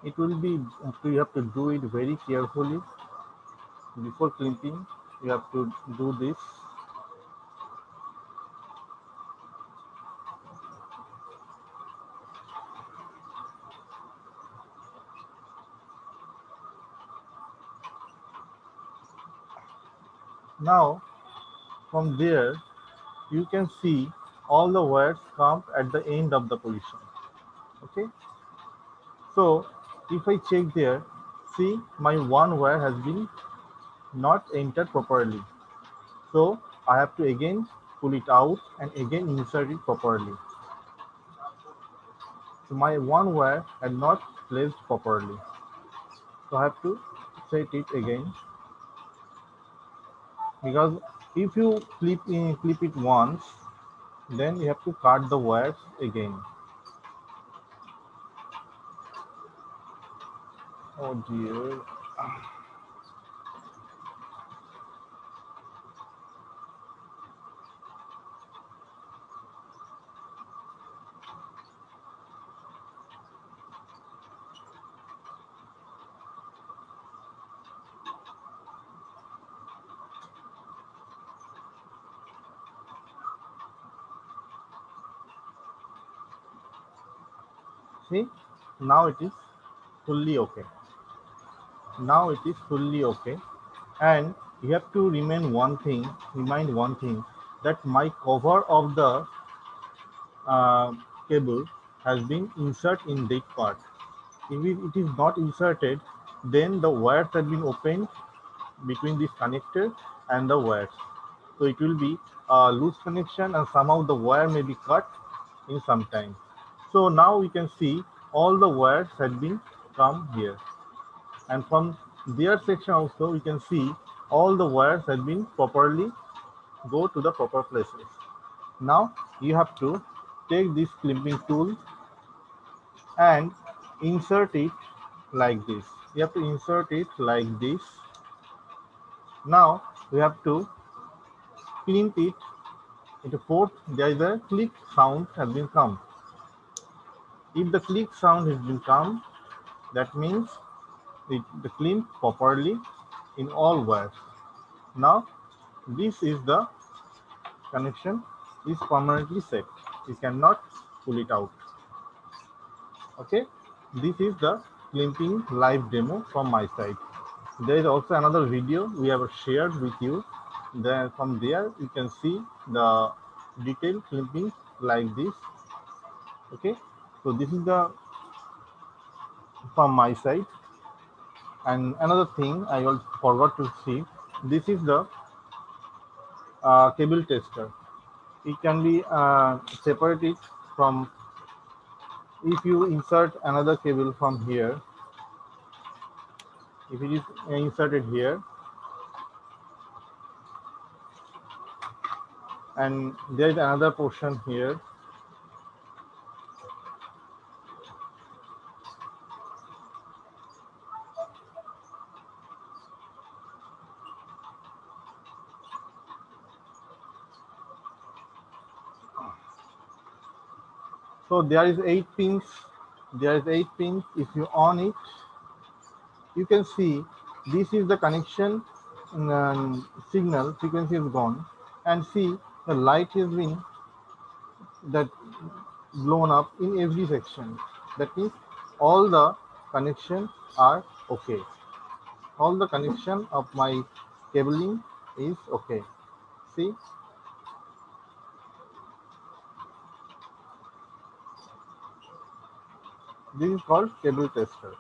It will be, you have to do it very carefully. Before clipping, you have to do this. Now from there you can see all the wires come at the end of the position. Okay, so if I check there, see my one wire has been not entered properly, so I have to again pull it out and again insert it properly. So my one wire had not placed properly, so I have to set it again, because if you clip it once, then you have to cut the wires again. Oh dear. See, now it is fully okay. Now it is fully okay. And you have to remind one thing, that my cover of the uh, cable has been inserted in that part. If it is not inserted, then the wires have been opened between this connector and the wires. So it will be a loose connection and somehow the wire may be cut in some time. So now we can see all the wires had been come here. And from their section also we can see all the wires had been properly go to the proper places. Now you have to take this clipping tool and insert it like this. You have to insert it like this. Now we have to crimp it into port. There is a click sound has been come. If the click sound has been come, that means the crimp properly in all wires. Now this is the connection is permanently set. You cannot pull it out. Okay, this is the clamping live demo from my side. There is also another video we have shared with you. Then from there you can see the detailed clamping like this. Okay, so this is the from my side. And another thing I also forgot to see, this is the cable tester. It can be separated from, if you insert another cable from here, if it is inserted here and there is another portion here, so there is 8 pins. If you on it, you can see this is the connection signal frequency is gone, and see the light has been that blown up in every section. That means all the connections are okay. All the connection of my cabling is okay. See, this is called cable tester.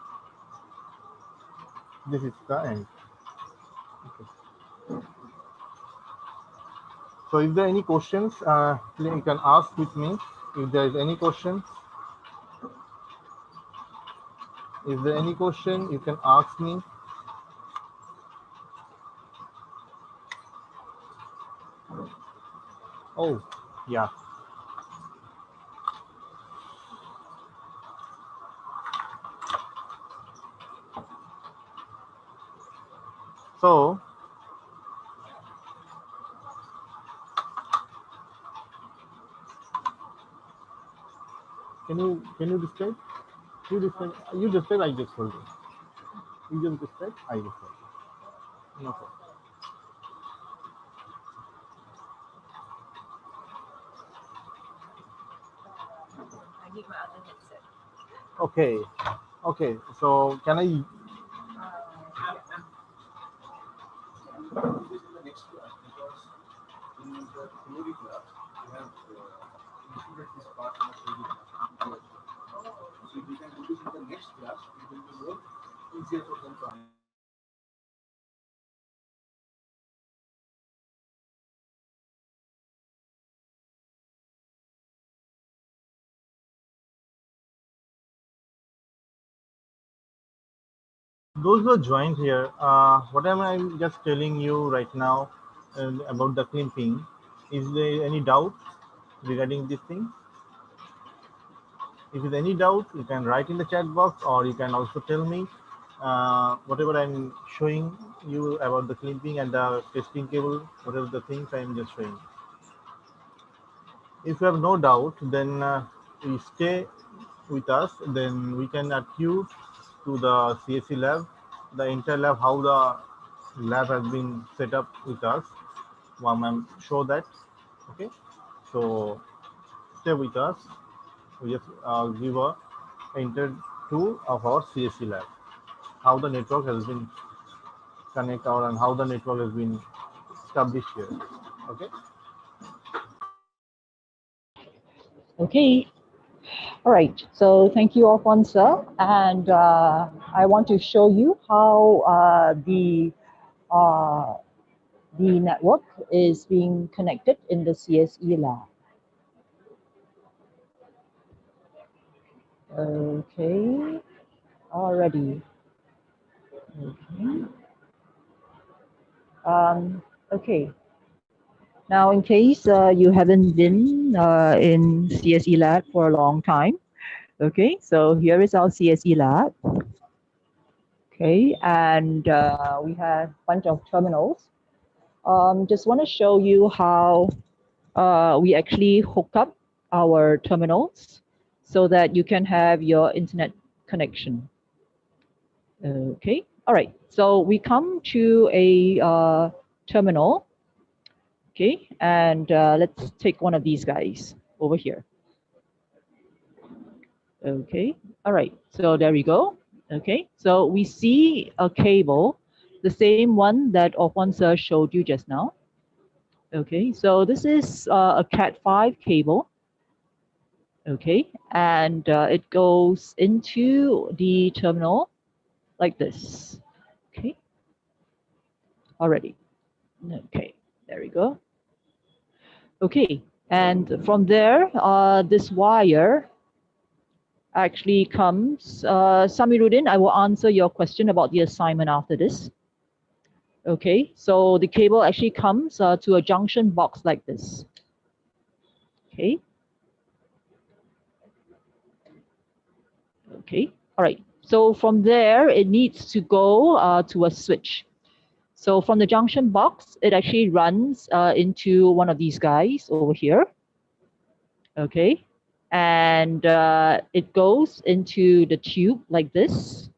This is the end. Okay. So if there are any questions, you can ask with me. If there is any question, you can ask me. Oh, yeah. So can you describe? You describe. I just told you. You just describe. I just told you. No problem. I need my other headset. Okay. Okay. So can I? Those who are joined here, what am I just telling you right now about the clipping? Is there any doubt regarding this thing? If there's any doubt, you can write in the chat box, or you can also tell me whatever I'm showing you about the clipping and the testing cable, whatever the things I'm just showing. If you have no doubt, then you stay with us, then we can attune to the CSE lab, the entire lab, how the lab has been set up with us. I'm show that. Okay, so stay with us. We just give a enter to of our CSE lab, how the network has been connected and how the network has been established here. Okay. Okay. All right. So thank you, Alfonso. And I want to show you how the network is being connected in the CSE lab. Okay. Already. Okay. Okay. Now, in case you haven't been in CSE lab for a long time, okay, so here is our CSE lab. Okay, and we have a bunch of terminals. Just want to show you how we actually hook up our terminals so that you can have your internet connection. Okay, all right, so we come to a terminal. Okay, and let's take one of these guys over here. Okay, all right, so there we go. Okay, so we see a cable, the same one that Alfonso showed you just now. Okay, so this is a Cat5 cable. Okay, and it goes into the terminal like this. Okay, already. Okay, there we go. Okay, and from there, this wire actually comes. Samiruddin, I will answer your question about the assignment after this. Okay, so the cable actually comes to a junction box like this. Okay. Okay, all right. So from there, it needs to go to a switch. So from the junction box, it actually runs into one of these guys over here. Okay, and it goes into the tube like this.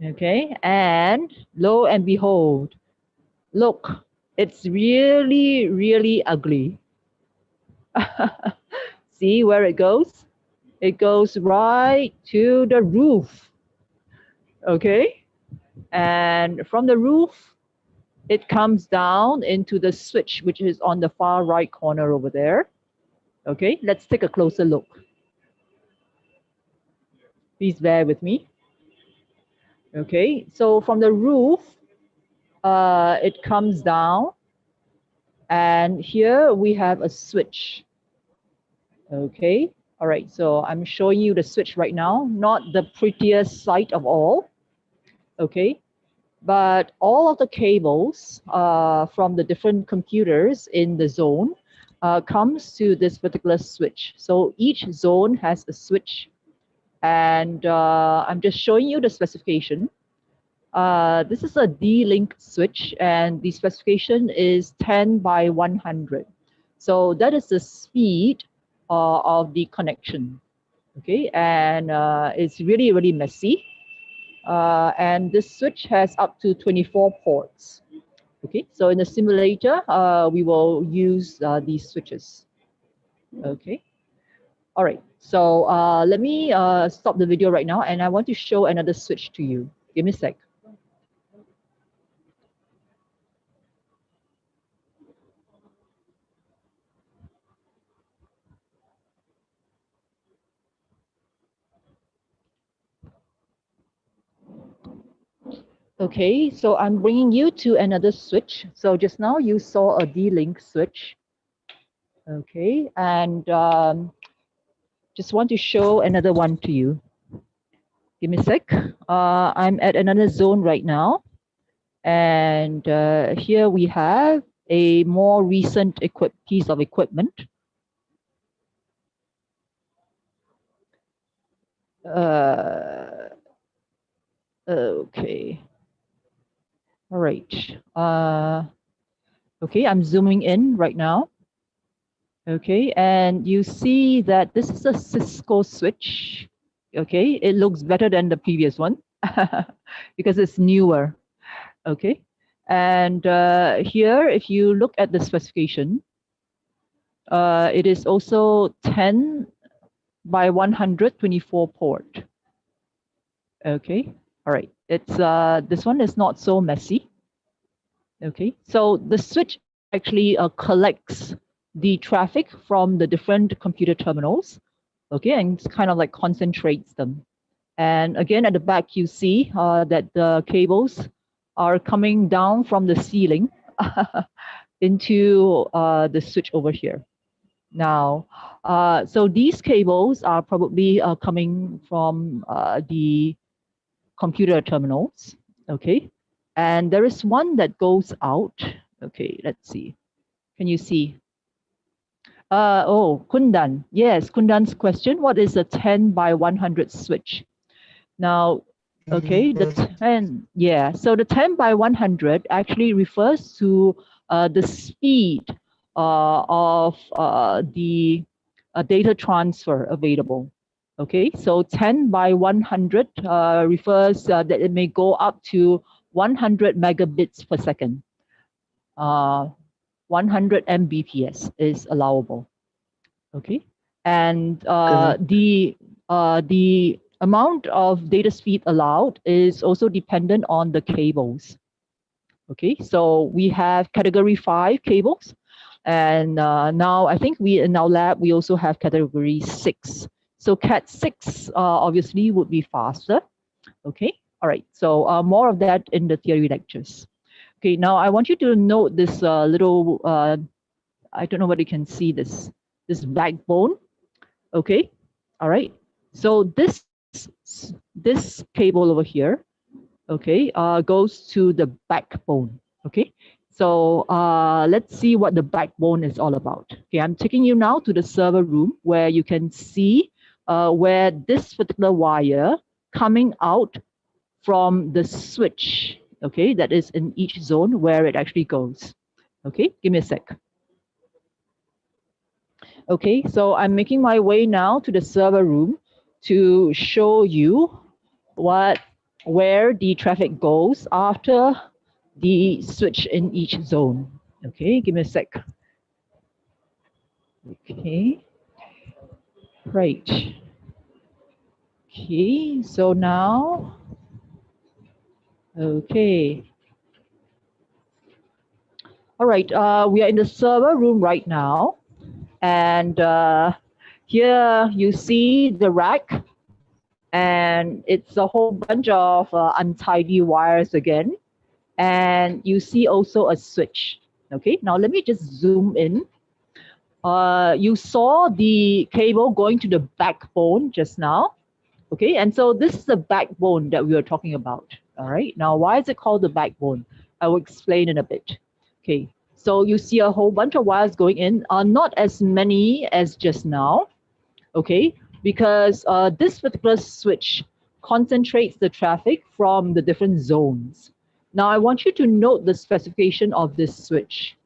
Okay, and lo and behold, look, it's really, really ugly. See where it goes? It goes right to the roof. Okay, and from the roof, it comes down into the switch, which is on the far right corner over there. Okay, let's take a closer look. Please bear with me. Okay, so from the roof, it comes down, and here we have a switch. Okay, all right, so I'm showing you the switch right now, not the prettiest sight of all. Okay, but all of the cables from the different computers in the zone comes to this particular switch. So each zone has a switch, and I'm just showing you the specification. This is a D-Link switch, and the specification is 10 by 100. So that is the speed of the connection. Okay, and it's really, really messy. And this switch has up to 24 ports. Okay, so in the simulator, we will use these switches. Okay, all right, so let me stop the video right now, and I want to show another switch to you. Give me a sec. Okay, so I'm bringing you to another switch. So just now you saw a D-Link switch. Okay, and just want to show another one to you. Give me a sec. I'm at another zone right now. And here we have a more recent piece of equipment. Okay. All right. Okay, I'm zooming in right now. Okay, and you see that this is a Cisco switch. Okay, it looks better than the previous one because it's newer. Okay, and here, if you look at the specification, it is also 10 by 124 port. Okay, all right. It's this one is not so messy. Okay, so the switch actually collects the traffic from the different computer terminals. Okay, and it's kind of like concentrates them. And again, at the back, you see that the cables are coming down from the ceiling into the switch over here. Now, so these cables are probably coming from the computer terminals, okay? And there is one that goes out. Okay, let's see. Can you see? Oh, Kundan. Yes, Kundan's question. What is a 10 by 100 switch? Now, okay, the 10, yeah. So the 10 by 100 actually refers to the speed of the data transfer available. Okay, so 10 by 100 refers that it may go up to 100 megabits per second. 100 Mbps is allowable. Okay, and the amount of data speed allowed is also dependent on the cables. Okay, so we have category 5 cables, and now I think in our lab we also have category 6. So Cat 6 obviously would be faster. Okay, all right. So more of that in the theory lectures. Okay, now I want you to note this little. I don't know whether you can see this backbone. Okay, all right. So this cable over here, okay, goes to the backbone. Okay, so let's see what the backbone is all about. Okay, I'm taking you now to the server room where you can see where this particular wire coming out from the switch, okay, that is in each zone where it actually goes. Okay, give me a sec. Okay, so I'm making my way now to the server room to show you where the traffic goes after the switch in each zone. Okay, give me a sec. Okay, right. Okay, so now, okay. All right, we are in the server room right now. And here you see the rack, and it's a whole bunch of untidy wires again. And you see also a switch. Okay, now let me just zoom in. You saw the cable going to the backbone just now. Okay, and so this is the backbone that we were talking about. All right, now why is it called the backbone? I will explain in a bit. Okay, so you see a whole bunch of wires going in, not as many as just now. Okay, because this particular switch concentrates the traffic from the different zones. Now I want you to note the specification of this switch.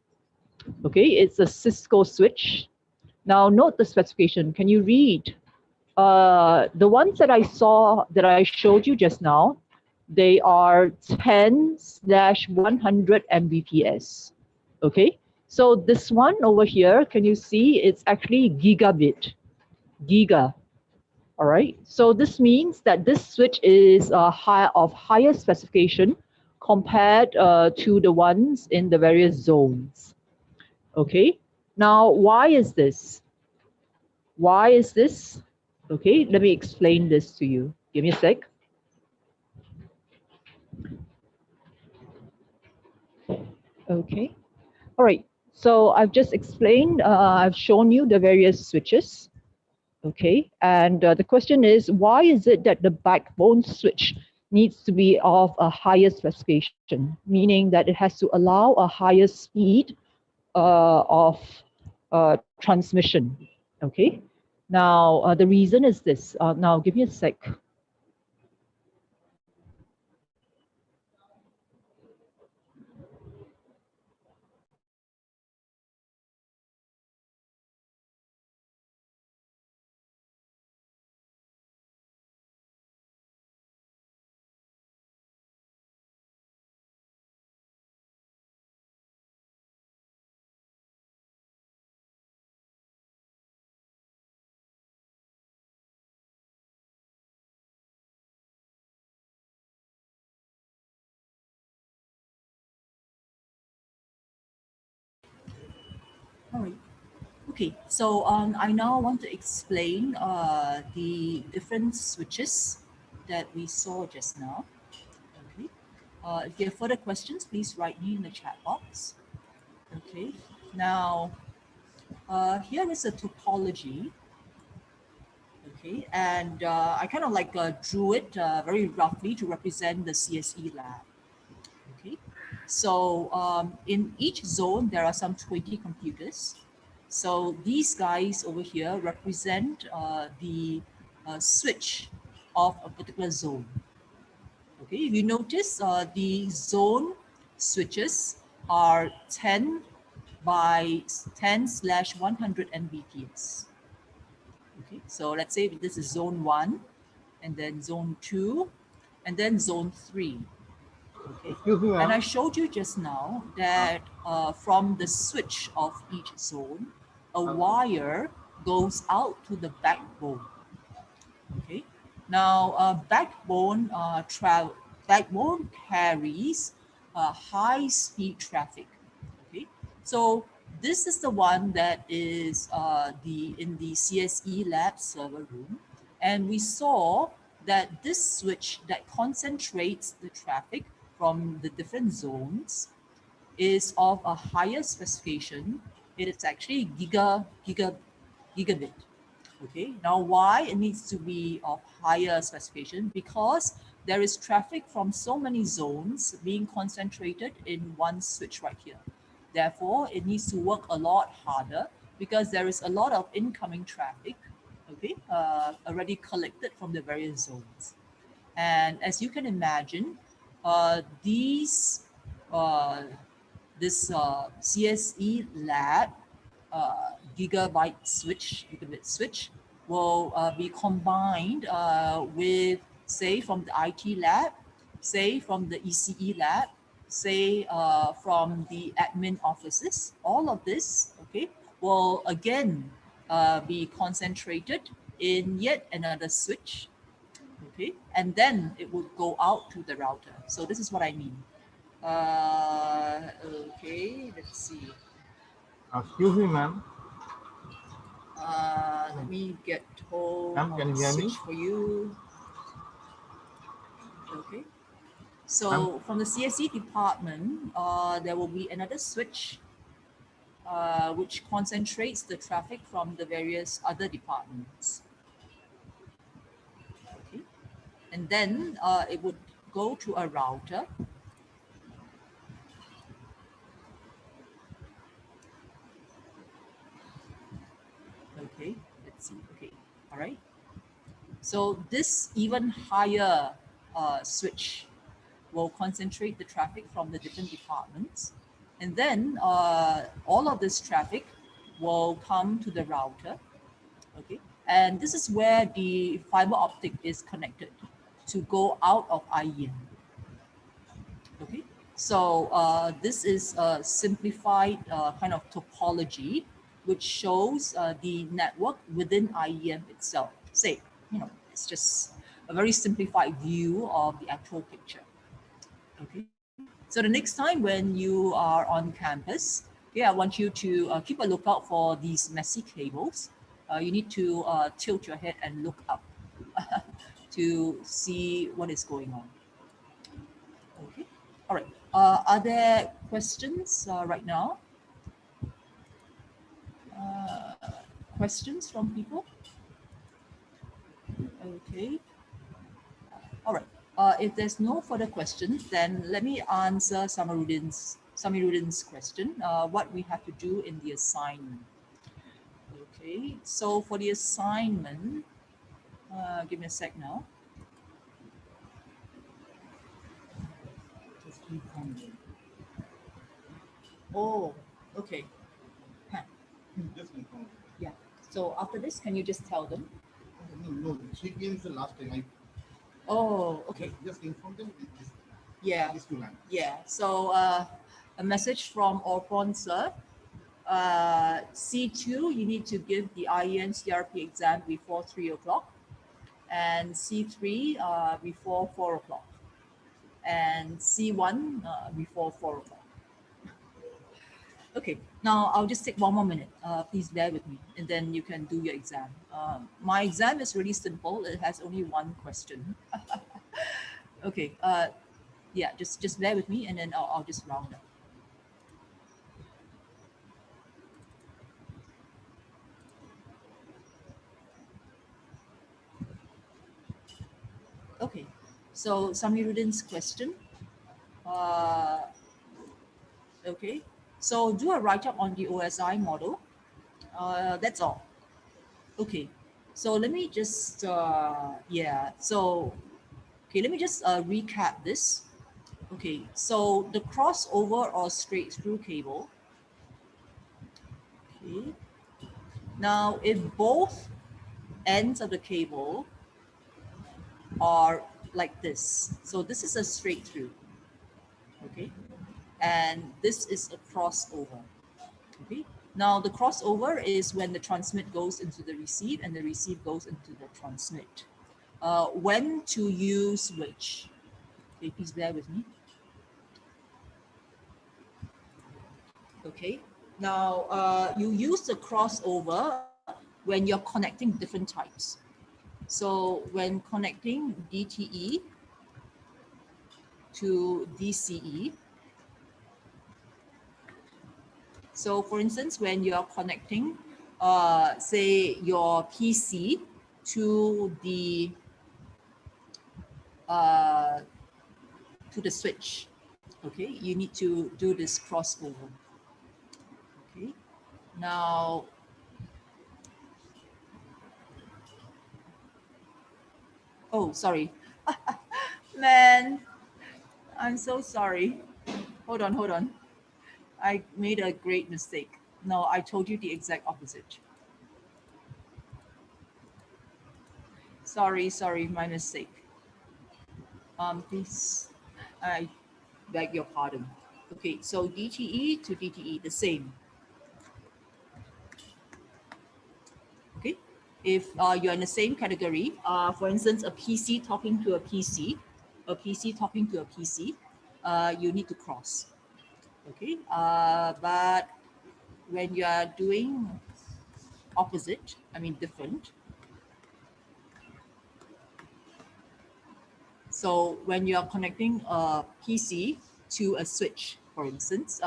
Okay, it's a Cisco switch. Now note the specification. Can you read? The ones that I showed you just now, they are 10/100 Mbps. Okay, so this one over here, can you see it's actually gigabit, giga. All right, so this means that this switch is of higher specification compared to the ones in the various zones. Okay, now why is this? Why is this? Okay, let me explain this to you. Give me a sec. Okay. All right. So I've just explained, I've shown you the various switches. Okay. And the question is, why is it that the backbone switch needs to be of a higher specification, meaning that it has to allow a higher speed of transmission? Okay. Now, the reason is this. Now, give me a sec. All right. Okay, so I now want to explain the different switches that we saw just now. Okay. If you have further questions, please write me in the chat box. Okay. Now, here is a topology. Okay, and I kind of like drew it very roughly to represent the CSE lab. Okay, so in each zone, there are some 20 computers. So these guys over here represent the switch of a particular zone. Okay, if you notice, the zone switches are 10 by 10/100 Mbps. Okay, so let's say this is zone 1, and then zone 2, and then zone 3. Okay. Excuse me, And I ma'am. showed you just now that from the switch of each zone, a wire goes out to the backbone. Okay. Now, backbone carries high-speed traffic. Okay. So this is the one that is in the CSE lab server room, and we saw that this switch that concentrates the traffic from the different zones is of a higher specification. It is actually gigabit. Okay, now why it needs to be of higher specification? Because there is traffic from so many zones being concentrated in one switch right here. Therefore, it needs to work a lot harder because there is a lot of incoming traffic, okay, already collected from the various zones. And as you can imagine, these this CSE lab gigabit switch will be combined with, say, from the IT lab, say from the ECE lab, say from the admin offices. All of this, okay, will again be concentrated in yet another switch, okay, and then it would go out to the router. So this is what I mean. Okay, let's see. Excuse me, ma'am. Let me get hold Ma'am, of can the you hear me? switch for you. Okay. So Ma'am? from the CSE department, there will be another switch which concentrates the traffic from the various other departments. Okay. And then it would go to a router. Okay, let's see. Okay, all right. So this even higher switch will concentrate the traffic from the different departments. And then all of this traffic will come to the router, okay? And this is where the fiber optic is connected to go out of IEM, okay? So this is a simplified kind of topology which shows the network within IEM itself. Say, you know, it's just a very simplified view of the actual picture, okay? So the next time when you are on campus, okay, I want you to keep a lookout for these messy cables. You need to tilt your head and look up to see what is going on. Okay, all right. Are there questions right now? Questions from people? Okay. All right. If there's no further questions, then let me answer Samirudin's question, what we have to do in the assignment. Okay, so for the assignment, give me a sec now. Oh, okay. Huh. Yeah. So after this, can you just tell them? No, 3 p.m. is the last time. Oh, okay. Just inform them. Yeah. Yeah. So a message from Orpon sir. C2, you need to give the IEN CRP exam before 3 o'clock, and C3 before 4 o'clock, and C1 before 4 o'clock. Okay, now I'll just take 1 more minute. Please bear with me, and then you can do your exam. My exam is really simple. It has only 1 question. Okay, yeah, just bear with me, and then I'll just round up. Okay, so Samirudin's question. Okay, so do a write-up on the OSI model. That's all. Okay, so let me just, yeah, so, okay, let me just recap this. Okay, so the crossover or straight through cable. Okay, now if both ends of the cable are like this, so this is a straight through, okay, and this is a crossover. Okay. Now the crossover is when the transmit goes into the receive and the receive goes into the transmit. When to use which? Okay, please bear with me. Okay. Now you use the crossover when you're connecting different types. So when connecting DTE to DCE. So for instance, when you're connecting, say your PC to the switch, okay, you need to do this crossover. Okay, now oh, sorry. Man, I'm so sorry. Hold on. I made a great mistake. No, I told you the exact opposite. Sorry, my mistake. Please, I beg your pardon. Okay, so DTE to DTE, the same. Okay, if you're in the same category, for instance, a PC talking to a PC, a PC talking to a PC, you need to cross. Okay, but when you are doing opposite, I mean different. So when you are connecting a PC to a switch, for instance,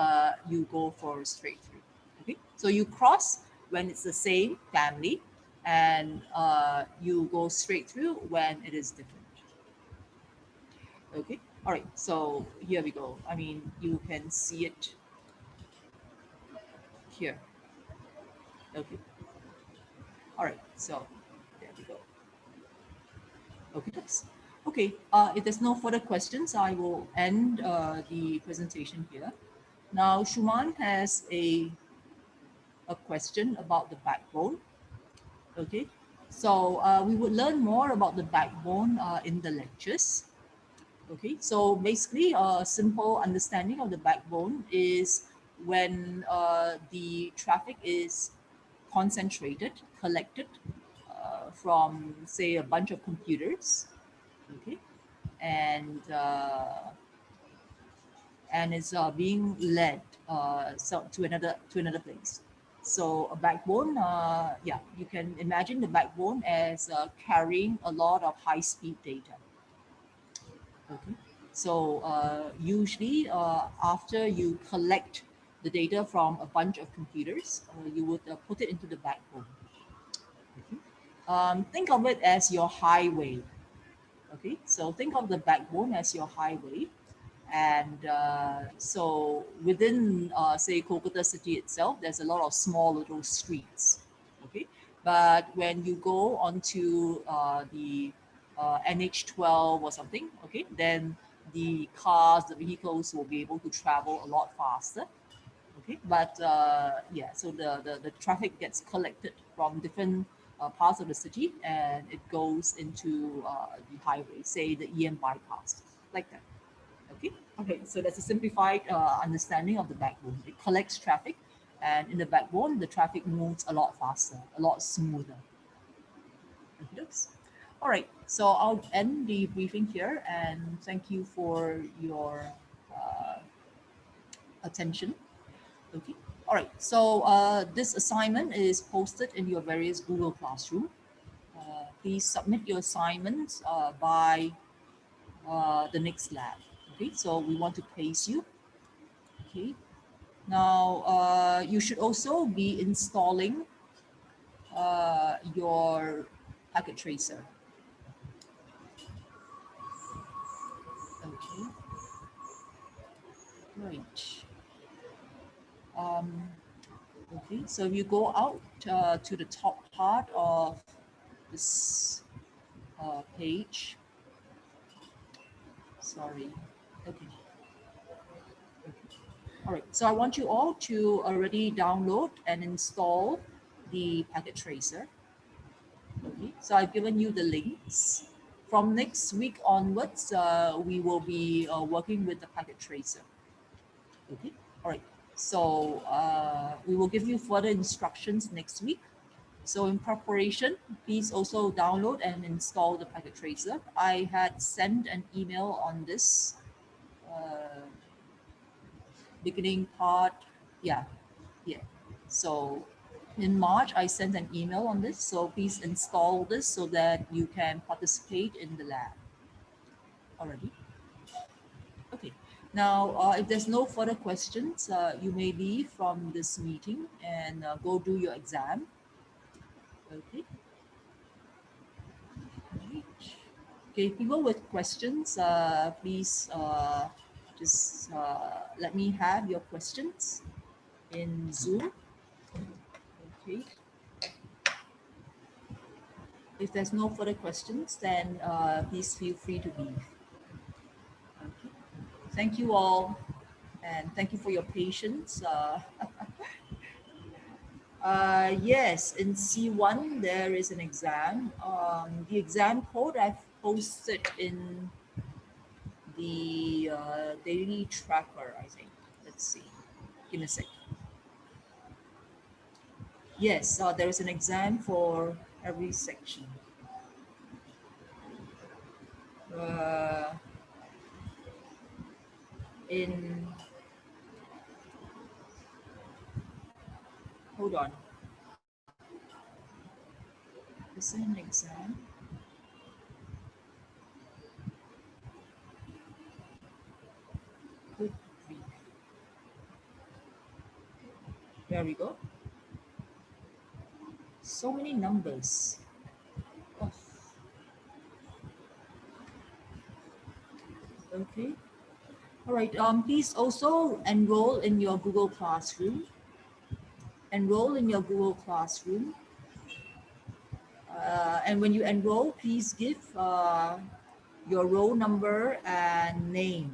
you go for straight through. Okay, so you cross when it's the same family, and you go straight through when it is different. Okay, all right, so here we go. I mean, you can see it here. Okay, all right, so there we go. Okay, okay. If there's no further questions, I will end the presentation here. Now, Shuman has a question about the backbone. Okay, so we would learn more about the backbone in the lectures. Okay, so basically a simple understanding of the backbone is when the traffic is concentrated, collected from, say, a bunch of computers, okay, and is being led to another place. So a backbone, yeah, you can imagine the backbone as carrying a lot of high-speed data. Okay, So usually after you collect the data from a bunch of computers, you would put it into the backbone. Okay. Think of it as your highway. Okay, so think of the backbone as your highway. And so within, say, Kolkata city itself, there's a lot of small little streets. Okay, but when you go onto the NH12 or something, okay, then the cars, the vehicles will be able to travel a lot faster. Okay, but yeah, so the traffic gets collected from different parts of the city, and it goes into the highway, say the EM bypass, like that. Okay, okay, so that's a simplified understanding of the backbone. It collects traffic, and in the backbone, the traffic moves a lot faster, a lot smoother. Okay, all right, so I'll end the briefing here, and thank you for your attention. Okay. All right. So this assignment is posted in your various Google Classroom. Please submit your assignments by the next lab. Okay. So we want to place you. Okay. Now you should also be installing your packet tracer. Okay. Right. Um, okay. So if you go out to the top part of this page. Sorry. Okay. All right. So I want you all to already download and install the packet tracer. Okay. So I've given you the links. From next week onwards, we will be working with the packet tracer. Okay. All right. So we will give you further instructions next week. So in preparation, please also download and install the packet tracer. I had sent an email on this beginning part. Yeah. So in March, I sent an email on this. So please install this so that you can participate in the lab. Already. Okay. Now, if there's no further questions, you may leave from this meeting and go do your exam. Okay. Right. Okay, people with questions, please just let me have your questions in Zoom. Okay. If there's no further questions, then please feel free to leave. Okay. Thank you all, and thank you for your patience. Yes, in C1 there is an exam. The exam code I've posted in the daily tracker, I think. Let's see. Give me a sec. Yes, there is an exam for every section. Hold on. Is there an exam? Good grief. There we go. So many numbers. Oh. Okay. All right. Please also enroll in your Google Classroom. Enroll in your Google Classroom. And when you enroll, please give your roll number and name.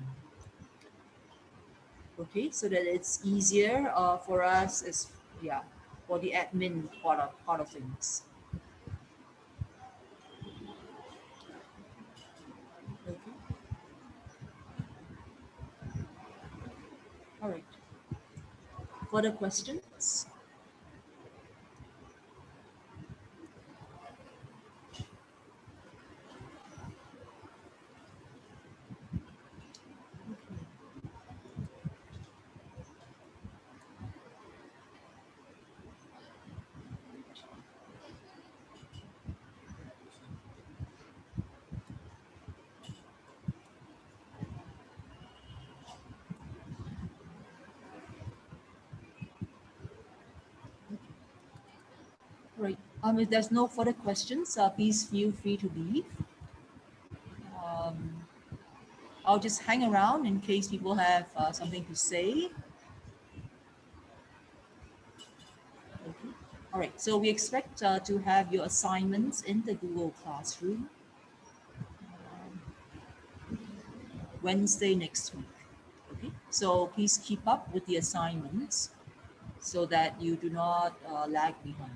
Okay, so that it's easier for us, is for the admin part of things. Okay. All right. Further questions? If there's no further questions, please feel free to leave. I'll just hang around in case people have something to say. Okay. All right, so we expect to have your assignments in the Google Classroom Wednesday next week. Okay, so please keep up with the assignments so that you do not lag behind.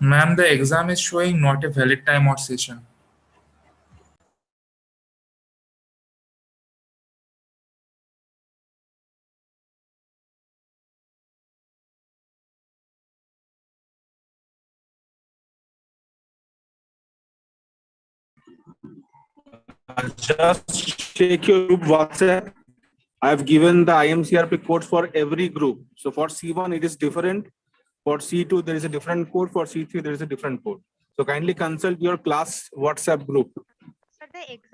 Ma'am, the exam is showing not a valid time or session. Just check your group WhatsApp. I have given the IMCRP code for every group. So for C1, it is different. For C2, there is a different code. For C3, there is a different code. So kindly consult your class WhatsApp group. Sir, the exam